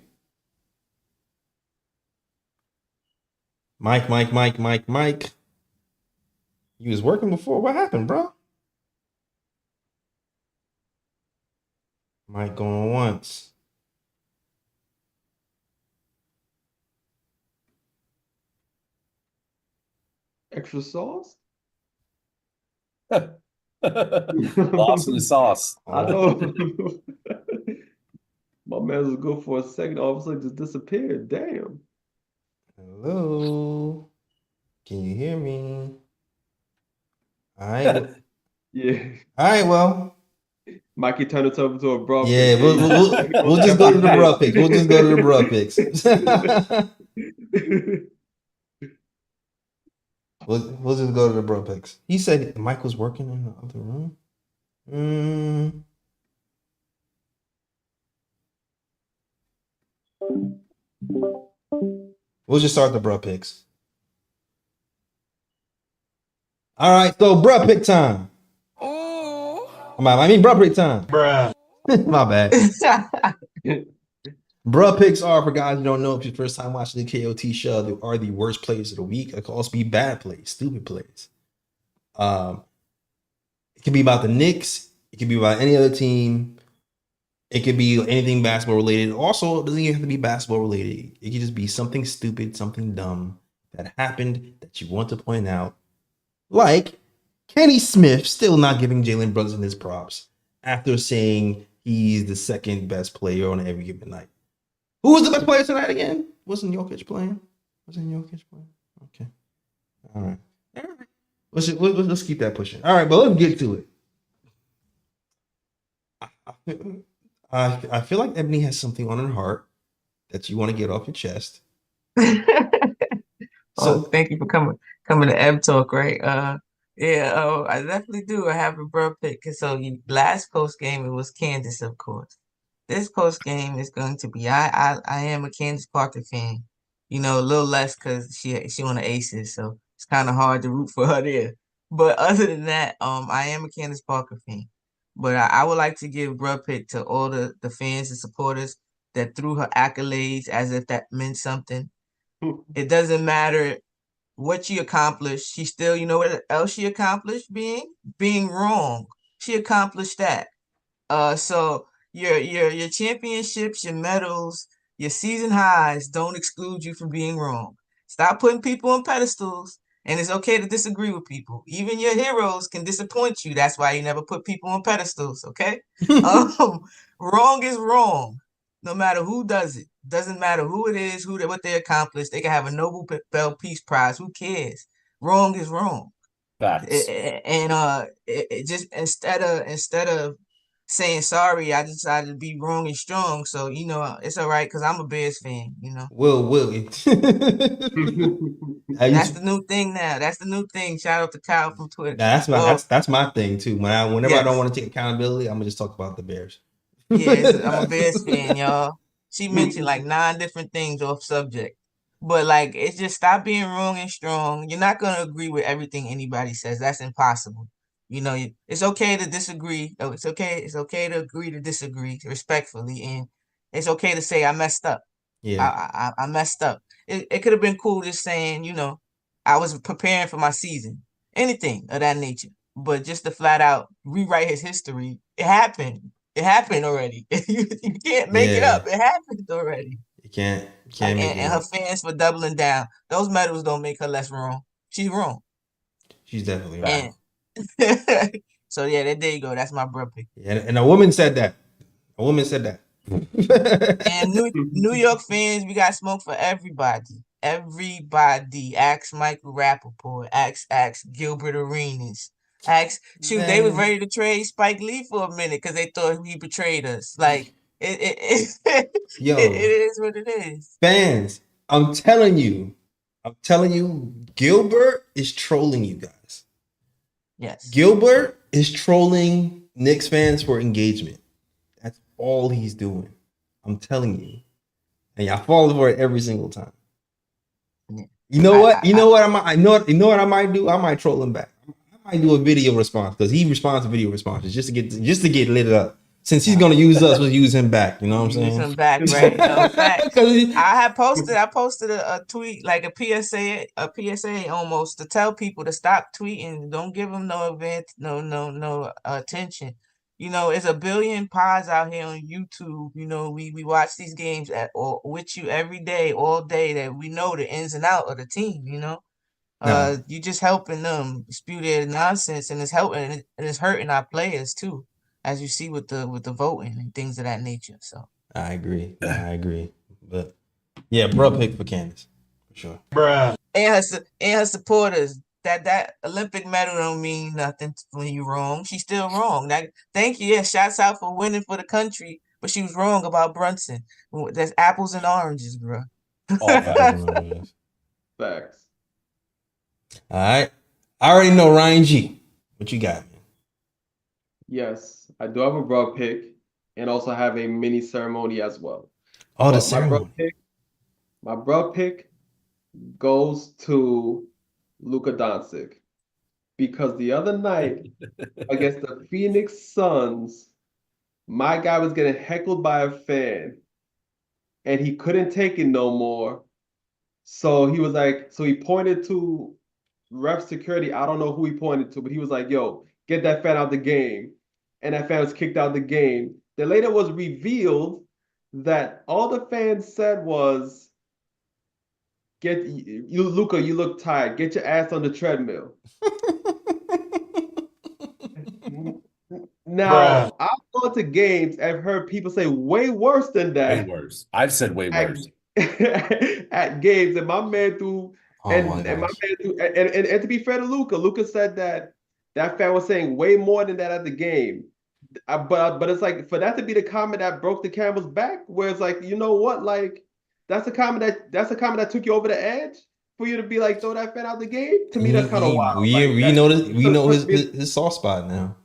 Mike. You was working before. What happened, bro? Mike going once. Extra sauce? Lost in the sauce. I know. My man was good for a second. All of a sudden, just disappeared. Damn. Hello. Can you hear me? All right. Yeah. All right. Well. Mikey turned it over to a bro. Yeah, we'll just go to the bro picks. We'll just go to the bro picks. We'll just go to the bro picks. He said Mike was working in the other room. Mm. We'll just start the bruh picks. All right, so bruh pick time. I mean bruh pick time. Bruh. My bad. Bruh picks are, for guys who don't know, if it's your first time watching the KOT show, they are the worst plays of the week. It could also be bad plays, stupid plays. It could be about the Knicks. It could be about any other team. It could be anything basketball related. Also, it doesn't even have to be basketball related. It could just be something stupid, something dumb that happened that you want to point out. Like Kenny Smith still not giving Jalen Brunson his props after saying he's the second best player on every given night. Who was the best player tonight again? Wasn't Jokic playing? Okay. All right. Let's keep that pushing. All right, but let's get to it. I feel like Ebony has something on her heart that you want to get off your chest. Oh, thank you for coming to Ebb Talk, right? Yeah, I definitely do. I have a bro pick. So last post game it was Candace, of course. This post game is going to be I am a Candace Parker fan. You know, a little less because she on the Aces, so it's kind of hard to root for her there. But other than that, I am a Candace Parker fan. But I would like to give bro pick to all the fans and supporters that threw her accolades as if that meant something. It doesn't matter what she accomplished. She still, you know what else she accomplished? Being wrong. She accomplished that. So your championships, your medals, your season highs don't exclude you from being wrong. Stop putting people on pedestals, and it's okay to disagree with people. Even your heroes can disappoint you. That's why you never put people on pedestals, okay? Wrong is wrong, no matter who does it. Doesn't matter who it is, what they accomplished. They can have a Nobel Peace Prize. Who cares? Wrong is wrong. Facts. It just instead of saying sorry, I decided to be wrong and strong. So it's all right because I'm a Bears fan. Will. That's the new thing now. That's the new thing. Shout out to Kyle from Twitter. That's my thing too. Whenever I don't want to take accountability, I'm gonna just talk about the Bears. I'm a Bears fan, y'all. She mentioned like 9 different things off subject. But like it's just stop being wrong and strong. You're not gonna agree with everything anybody says. That's impossible. It's okay to disagree. Oh, it's okay. It's okay to agree to disagree respectfully, and it's okay to say I messed up. Yeah. I messed up. It could have been cool just saying, I was preparing for my season. Anything of that nature. But just to flat out rewrite his history, it happened. It happened already. You can't make it up. It happened already. You can't make it and up. her fans for doubling down. Those medals don't make her less wrong. She's wrong. She's definitely wrong. So yeah, there you go. That's my bro pick. Yeah, and a woman said that. And New York fans, we got smoke for everybody. Everybody. Ask Michael Rappaport. Ask Gilbert Arenas. They was ready to trade Spike Lee for a minute because they thought he betrayed us. Like it is what it is. Fans, I'm telling you, Gilbert is trolling you guys. Yes. Gilbert is trolling Knicks fans for engagement. That's all he's doing. I'm telling you. And y'all fall for it every single time. Yeah. You know what? I might do? I might troll him back. I might do a video response because he responds to video responses just to get lit up. Since he's gonna use us, we'll use him back. You know what I'm saying? Use him back, right? No, fact. I posted a tweet, like a PSA almost, to tell people to stop tweeting. Don't give them no advance, no attention. It's a billion pods out here on YouTube. We watch these games with you every day, all day, that we know the ins and out of the team. You just helping them spew their nonsense, and it's hurting our players too, as you see with the voting and things of that nature. So I agree. But yeah, bro, pick for Candace for sure. Bruh. And her supporters. That Olympic medal don't mean nothing when you're wrong. She's still wrong. Thank you. Yeah, shouts out for winning for the country, but she was wrong about Brunson. That's apples and oranges, bro. All apples and oranges. Facts. All right. I already know Ryan G. What you got, man? Yes, I do have a bro pick and also have a mini ceremony as well. Oh, the But ceremony. my bro pick goes to Luka Doncic because the other night against the Phoenix Suns, my guy was getting heckled by a fan and he couldn't take it no more. So he pointed to ref security. I don't know who he pointed to, but he was like, yo, get that fan out the game. And that fan was kicked out the game. Then later was revealed that all the fans said was, Luka, you look tired. Get your ass on the treadmill. Now, Bruh. I've gone to games and heard people say way worse than Way that worse. I've said way at, worse. at games, and my man threw Oh my and my gosh. man threw and to be fair to Luka said that that fan was saying way more than that at the game. But it's like for that to be the comment that broke the camel's back, where it's like, you know what, like that's a comment that took you over the edge for you to be like throw that fan out the game. To me, that's kind of wild. We know his soft spot now.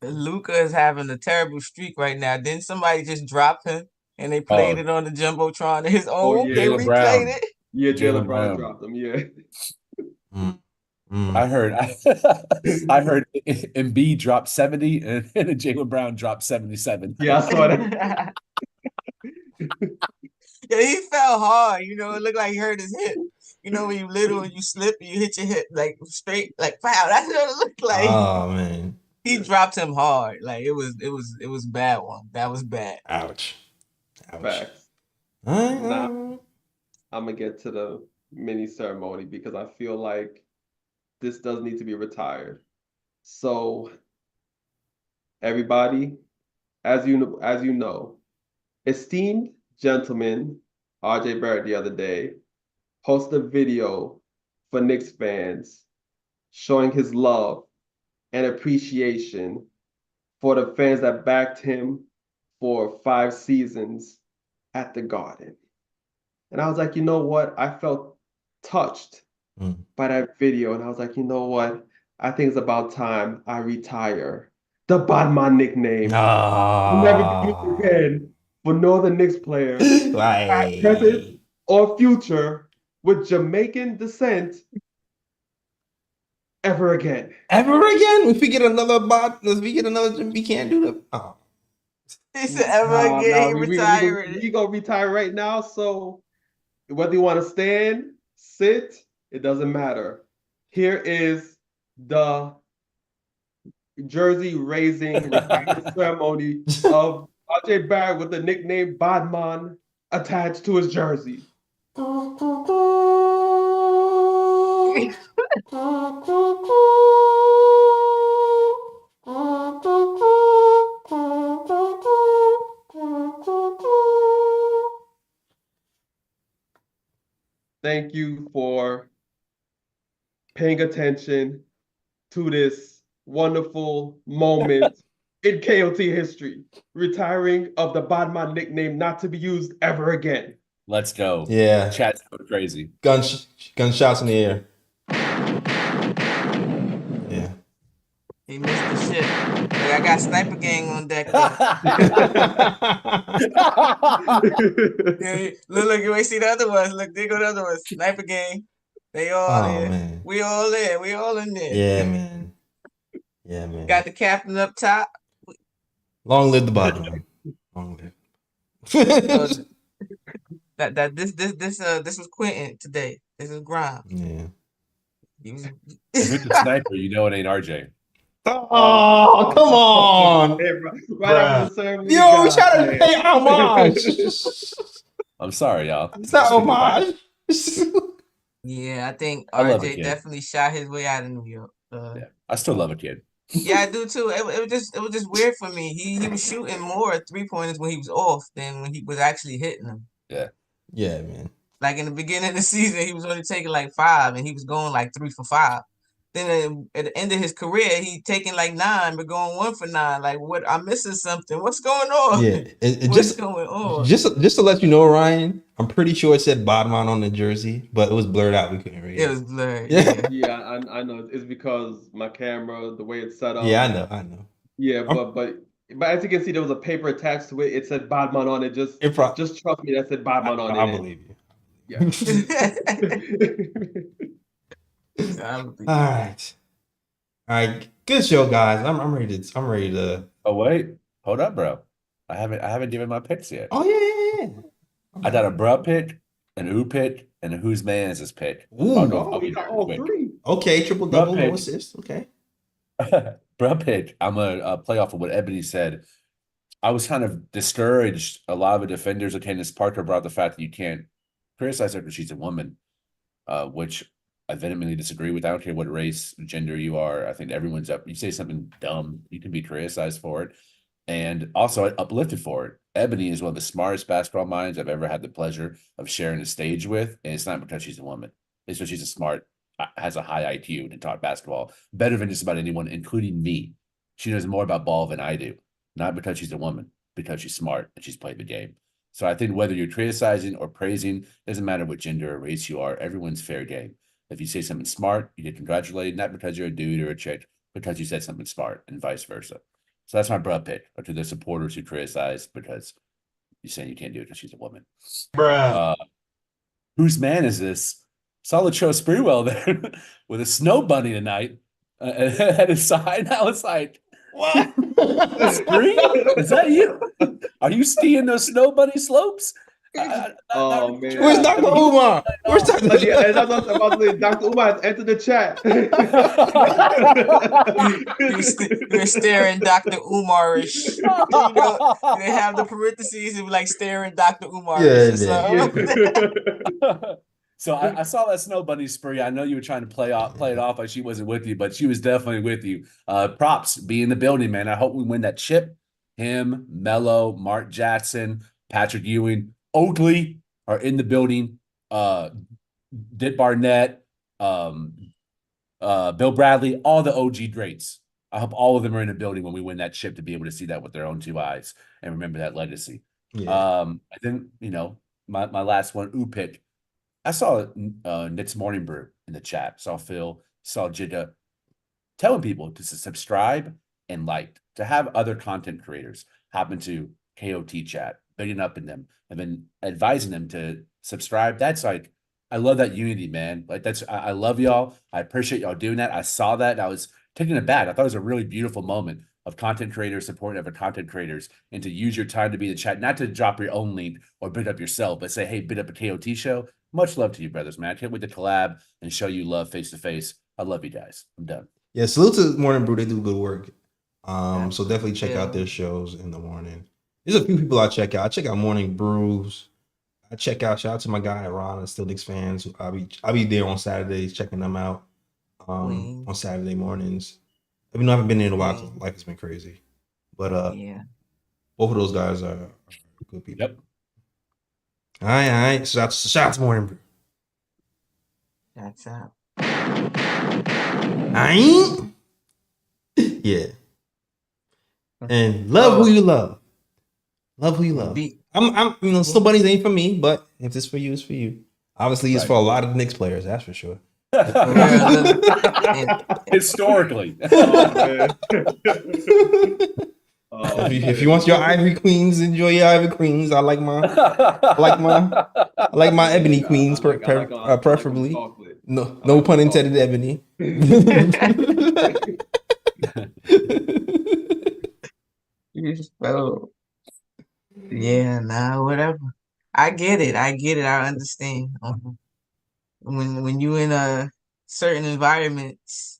Luka is having a terrible streak right now. Didn't somebody just drop him and they played it on the Jumbotron to his own? yeah. They Jaylen replayed Brown. it. Yeah, Jaylen Jaylen Brown Brown. dropped him. Yeah. I heard I heard Embiid dropped 70 and Jaylen Brown dropped 77. Yeah, I saw that. Yeah, he fell hard. You know, it looked like he hurt his hip. You know, when you little and you slip and you hit your hip like straight, like pow. That's what it looked like. Oh man. He dropped him hard. Like it was a bad one. That was bad. Ouch. Facts. Now, I'm gonna get to the mini ceremony because I feel like this does need to be retired. So, everybody, as you know, esteemed gentleman RJ Barrett the other day posted a video for Knicks fans showing his love and appreciation for the fans that backed him for 5 seasons at the Garden. And I was like, you know what? I felt touched by that video. And I was like, you know what? I think it's about time I retire the Badman nickname. Never be used again for no other Knicks player, present or future, with Jamaican descent ever again. Ever again? If we get another we can't do the. Oh. He said ever again, retiring. We gonna retire right now. So whether you want to stand, sit, it doesn't matter. Here is the jersey raising ceremony of RJ Barrett with the nickname Badman attached to his jersey. Thank you for paying attention to this wonderful moment in KOT history. Retiring of the Badman nickname not to be used ever again. Let's go. Yeah. Chat's so crazy. Gunshots in the air. Yeah. He missed the shit. Like, I got sniper gang on deck. Yeah, look, you ain't see the other ones. Look, there go the other ones. Sniper gang. They all there. Man. We all there. We all in there. Yeah, man. Yeah, man. Got the captain up top. Long live the Badman. Long live. This was Quentin today. This is Grimes. Yeah. With the sniper, you know it ain't RJ. Oh, come on. Right after the ceremony. Yo, we trying to pay homage. I'm sorry, y'all. It's not homage. Yeah, I think I love a RJ kid. definitely shot his way out of New York. Yeah, I still love a kid. Yeah, I do too. It was just weird for me. He was shooting more 3-pointers when he was off than when he was actually hitting them. Yeah. Yeah, man. Like in the beginning of the season, he was only taking like 5, and he was going like 3 for 5. Then at the end of his career, he taking like 9, but going 1 for 9. Like, what? I'm missing something. What's going on? Yeah, What's going on? Just to let you know, Ryan, I'm pretty sure it said Badman on the jersey, but it was blurred out. We couldn't read it. It was blurred. Yeah. Yeah, I know. It's because my camera, the way it's set up. Yeah, I know. Yeah, but as you can see, there was a paper attached to it. It said Badman on it. Just trust me, that said Badman on it. I believe you. Yeah. All right. All right. Good show, guys. I'm ready to. Oh wait, hold up, bro. I haven't given my picks yet. Oh yeah. I got a bruh pick, an ooh pick, and a whose man is this pick. Ooh. We got all three. Okay, triple double, Bruh no pick. assist. Okay. Bruh pick. I'm gonna play off of what Ebony said. I was kind of discouraged. A lot of the defenders of Candace Parker brought the fact that you can't criticize her because she's a woman, which I vehemently disagree with. I don't care what race, gender you are. I think everyone's up. You say something dumb, you can be criticized for it. And also uplifted for it. Ebony is one of the smartest basketball minds I've ever had the pleasure of sharing the stage with. And it's not because she's a woman. It's because she's has a high IQ to talk basketball, better than just about anyone, including me. She knows more about ball than I do. Not because she's a woman, because she's smart and she's played the game. So I think whether you're criticizing or praising, doesn't matter what gender or race you are, everyone's fair game. If you say something smart, you get congratulated, not because you're a dude or a chick, because you said something smart, and vice versa. So that's my bruh pick, or to the supporters who criticize because you're saying you can't do it because she's a woman. Bruh. Whose man is this? Solid show Sprewell there with a snow bunny tonight at his side. I was like, what? Spree? Is that you? Are you skiing those snow bunny slopes? Oh man, where's Dr. Umar? Where's Dr. Yeah, that's what I'm about to say. Dr. Umar has entered the chat. You're staring Dr. Umarish. They have the parentheses and like staring Dr. Umarish. So I saw that snow bunny spree. I know you were trying to play it off like she wasn't with you, but she was definitely with you. Props, be in the building, man. I hope we win that chip. Him, Mello, Mark Jackson, Patrick Ewing, Oakley are in the building. Dit Barnett, Bill Bradley, all the OG greats. I hope all of them are in the building when we win that chip to be able to see that with their own two eyes and remember that legacy. Yeah. I think, my last one, ooh pick. I saw Knicks Morning Brew in the chat. Saw Phil, saw Jigga telling people to subscribe and like, to have other content creators hop into KOT chat, bigging up in them, and then advising them to subscribe. That's like, I love that unity, man. Like I love y'all. I appreciate y'all doing that. I saw that and I was taken aback. I thought it was a really beautiful moment of content creators supporting other content creators and to use your time to be in the chat, not to drop your own link or bid up yourself, but say, hey, bid up a KOT show. Much love to you, brothers, man. I can't wait to collab and show you love face to face. I love you guys. I'm done. Yeah, salute to Morning Brew. They do good work. So definitely check out their shows in the morning. There's a few people I check out. I check out Morning Brews. Shout out to my guy Ron and Still Knicks fans. I'll be there on Saturdays checking them out on Saturday mornings. I mean, I haven't been there in a while because life has been crazy. But both of those guys are good people. Yep. All right. Shout out to Morning Brew. That's up. Yeah. And love who you love. Love who you love. I'm Still Bunnies ain't for me, but if it's for you, it's for you. Obviously, it's for a lot of Knicks players, that's for sure. Historically. If you want your Ivory Queens, enjoy your Ivory Queens. I like my Ebony Queens, preferably. No pun intended, Ebony. Yeah, whatever. I get it. I understand. When you in certain environments,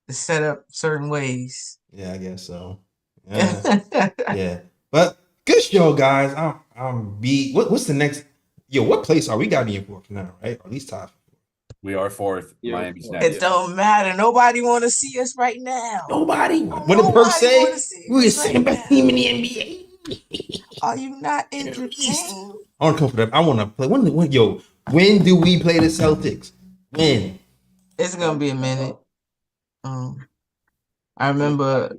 it's set up certain ways. Yeah, I guess so. Yeah. But good show, guys. I'm beat. What's the next? Yo, what place are we got in for now? Right, or at least top. We are fourth. Yeah, Miami's next. It don't matter. Nobody want to see us right now. Nobody. What did Burks say? We're the second best team in the NBA. Are you not entertained? I want to come for that. I want to play. When do we play the Celtics? When? It's gonna be a minute. I remember.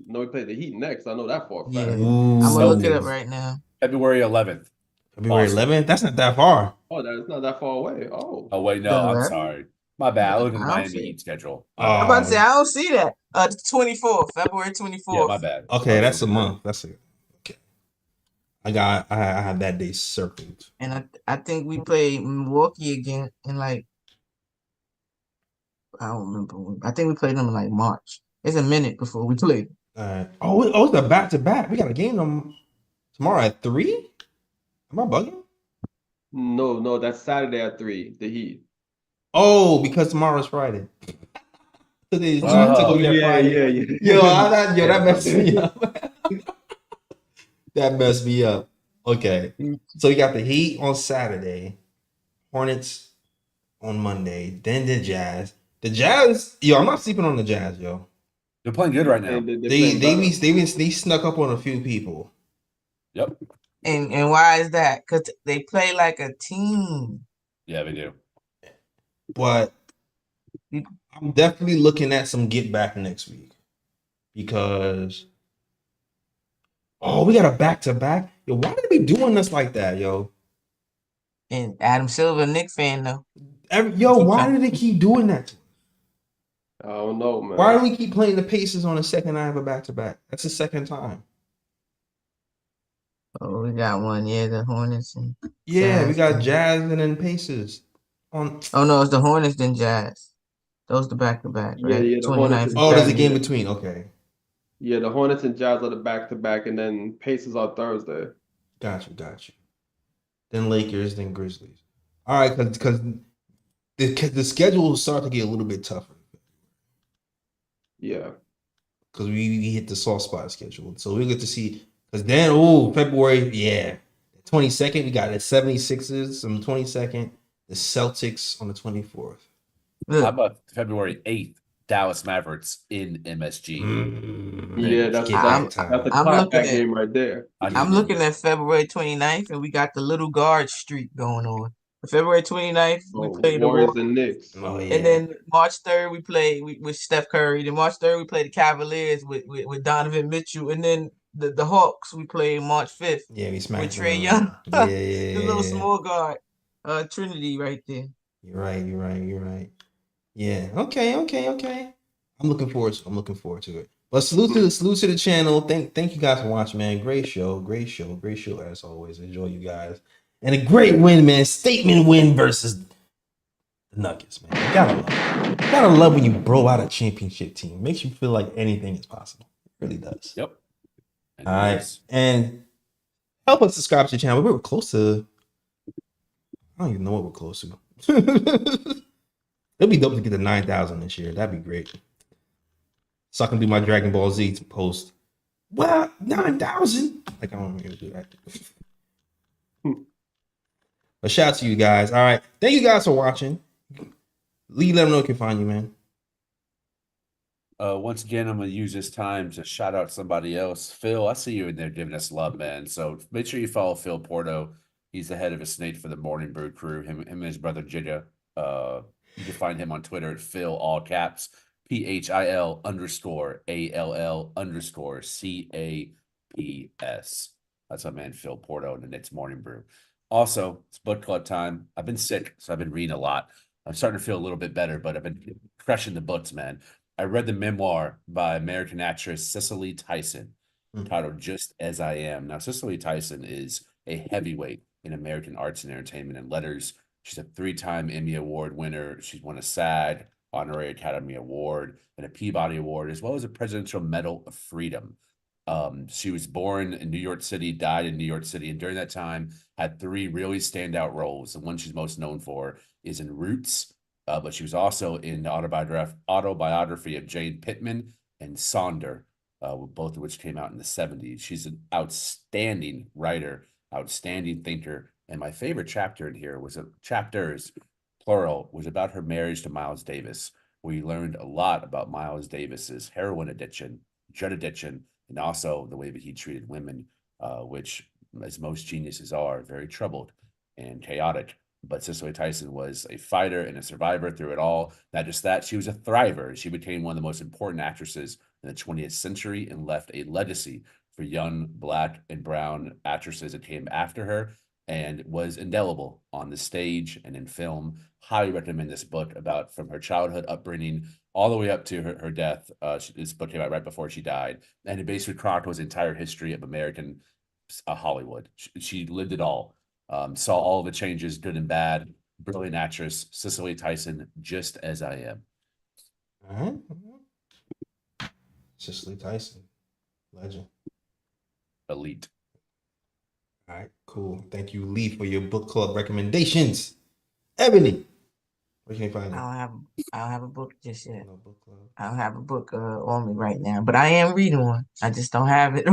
No, we play the Heat next. I know that for a fact. Yeah. I'm gonna look it up right now. February 11th. February 11th? That's not that far. Oh, that's not that far away. Oh. Oh wait, no, I'm sorry. My bad. I looked at the I don't Miami see it. Heat schedule. I'm about to say I don't see that. 24th, February 24th. Yeah, my bad. Okay, that's a month. That's it. Okay. I have that day circled. And I think we play Milwaukee again in like, I don't remember. I think we played them in like March. It's a minute before we played. It's a back-to-back. We got a game tomorrow at 3? Am I bugging? No, that's Saturday at 3. The Heat. Oh, because tomorrow's Friday. Today's Yeah. Yo, that messed me up. That messed me up. Okay. So we got the Heat on Saturday, Hornets on Monday, then the Jazz. The Jazz, yo, I'm not sleeping on the Jazz, yo. They're playing good right now. They snuck up on a few people. Yep. And why is that? Because they play like a team. Yeah, we do. But I'm definitely looking at some get back next week because we got a back-to-back. Yo, why are we doing this like that, yo? And Adam Silver, Knick fan though. Why do they keep doing that? I don't know, man. Why do we keep playing the Pacers on the second night of a back-to-back? That's the second time. Oh, we got one. Yeah, the Hornets. We got Jazz and then Pacers. Oh no, it's the Hornets then Jazz. Those the back-to-back. Right? Yeah, the Hornets. There's a game between. Okay. Yeah, the Hornets and Jazz are the back-to-back, and then Pacers are Thursday. Got you. Then Lakers, then Grizzlies. All right, because the schedule will start to get a little bit tougher. Yeah. Because we hit the soft spot schedule. So we get to see, because then, February, 22nd, we got the 76ers on the 22nd, the Celtics on the 24th. How about February 8th, Dallas Mavericks in MSG? Yeah, that's a clapback game right there. I'm looking at February 29th, and we got the little guard streak going on. February 29th, we play the Warriors and Knicks. Oh, yeah. And then March 3rd, we play with Steph Curry. Then March 3rd, we play the Cavaliers with Donovan Mitchell. And then the Hawks, we play March 5th. Yeah, we smacked with Trae Young. The little small guard. Trinity right there. You're right. Yeah. Okay. I'm looking forward to it. But salute to the channel. Thank you guys for watching, man. Great show as always. Enjoy you guys. And a great win, man. Statement win versus the Nuggets, man. You gotta love when you blow out a championship team. Makes you feel like anything is possible. It really does. Yep. All right. And help us subscribe to the channel. We're close to, I don't even know what we're close to. It'd be dope to get to 9,000 this year. That'd be great. So I can do my Dragon Ball Z post. Well, 9,000. Like, I don't want to do that. But shout out to you guys. All right. Thank you guys for watching. Lee, let them know where you can find you, man. Once again, I'm going to use this time to shout out somebody else. Phil, I see you in there giving us love, man. So make sure you follow Phil Porto. He's the head of a snake for the Morning Brew crew. Him and his brother Jida. You can find him on Twitter at Phil, all caps, PHIL_ALL_CAPS. That's my man Phil Porto in the Knicks Morning Brew. Also, it's book club time. I've been sick, so I've been reading a lot. I'm starting to feel a little bit better, but I've been crushing the books, man. I read the memoir by American actress Cicely Tyson, titled Just As I Am. Now, Cicely Tyson is a heavyweight in American arts and entertainment and letters. She's a 3-time Emmy Award winner. She's won a SAG, Honorary Academy Award, and a Peabody Award, as well as a Presidential Medal of Freedom. She was born in New York City, died in New York City, and during that time had 3 really standout roles. The one she's most known for is in Roots, but she was also in the autobiography of Jane Pittman and Sonder, both of which came out in the 70s. She's an outstanding writer, outstanding thinker, and my favorite chapter in here was chapters, plural, was about her marriage to Miles Davis. We learned a lot about Miles Davis's heroin addiction, drug addiction, and also the way that he treated women, which, as most geniuses are, very troubled and chaotic. But Cicely Tyson was a fighter and a survivor through it all. Not just that, she was a thriver. She became one of the most important actresses in the 20th century and left a legacy for young Black and brown actresses that came after her. and was indelible on the stage and in film. Highly recommend this book about from her childhood upbringing all the way up to her death. This book came out right before she died, and it basically chronicles the entire history of American Hollywood. She lived it all, saw all the changes, good and bad. Brilliant actress, Cicely Tyson, just as I am. All right. Cicely Tyson, legend. Elite. All right, cool. Thank you, Lee, for your book club recommendations. Ebony, where can you find it? I don't have a book just yet. No book club. I don't have a book on me right now, but I am reading one. I just don't have it.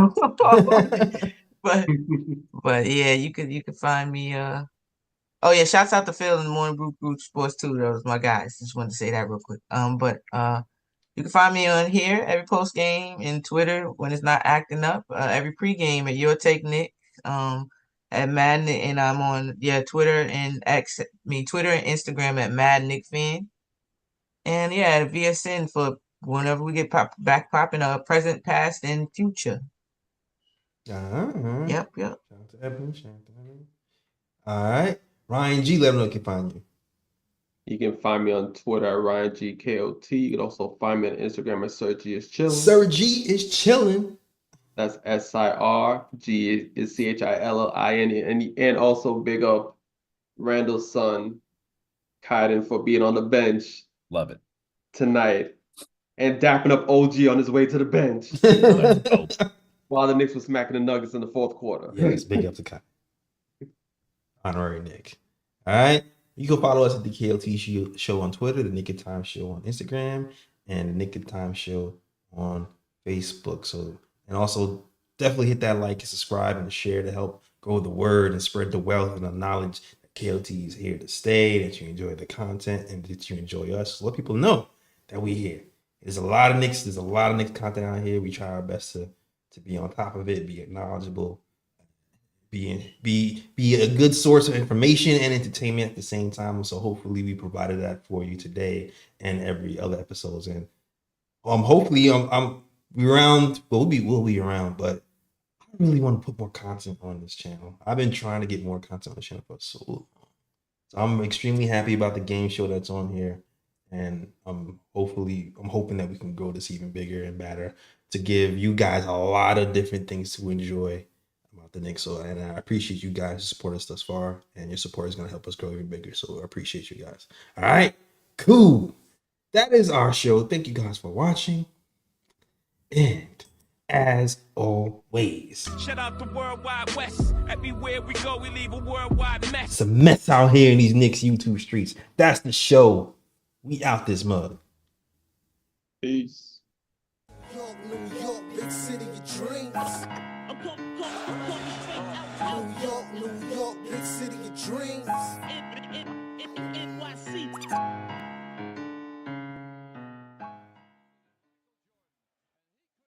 But yeah, you could find me. Oh yeah, shouts out to Phil in the Morning Brew Sports too. Those my guys. Just wanted to say that real quick. But you can find me on here every post game and Twitter when it's not acting up. Every pregame at Your Take Nick. At Mad Nick, and I'm on Twitter and Twitter and Instagram at Mad Nick Fan. And yeah, at VSN for whenever we get back popping up, present, past, and future. Yep. Shout out to Ebony. All right. Ryan G, let them know you can find you. You can find me on Twitter at RyanGKOT. You can also find me on Instagram at Sir G is chilling. Sir G is chilling. That's SIR. G is CHILLIN. And also big up Randall's son, Kaiden, for being on the bench. Love it. Tonight. And dapping up OG on his way to the bench. While the Knicks were smacking the Nuggets in the fourth quarter. Yes, big up to Kai. Honorary Nick. All right. You can follow us at the KOT Show on Twitter, the Knick of Time Show on Instagram, and the Knick of Time Show on Facebook. So, and also definitely hit that like and subscribe and share to help grow the word and spread the wealth and the knowledge that KOT is here to stay, that you enjoy the content and that you enjoy us. So let people know that we're here. There's a lot of Knicks. There's a lot of Knicks content out here. We try our best to be on top of it, be knowledgeable, be a good source of information and entertainment at the same time. So hopefully we provided that for you today and every other episodes. And hopefully we're around. Well, we'll be around, but I really want to put more content on this channel. I've been trying to get more content on the channel for so long. So I'm extremely happy about the game show that's on here. And I'm hoping that we can grow this even bigger and better to give you guys a lot of different things to enjoy about the Knicks. So, and I appreciate you guys to support us thus far, and your support is going to help us grow even bigger. So I appreciate you guys. All right, cool. That is our show. Thank you guys for watching. And as always, shout out the worldwide West. Everywhere we go, we leave a worldwide mess. It's a mess out here in these Knicks YouTube streets. That's the show. We out this mug. Peace. New York, big city of dreams. New York, big city of dreams. NYC.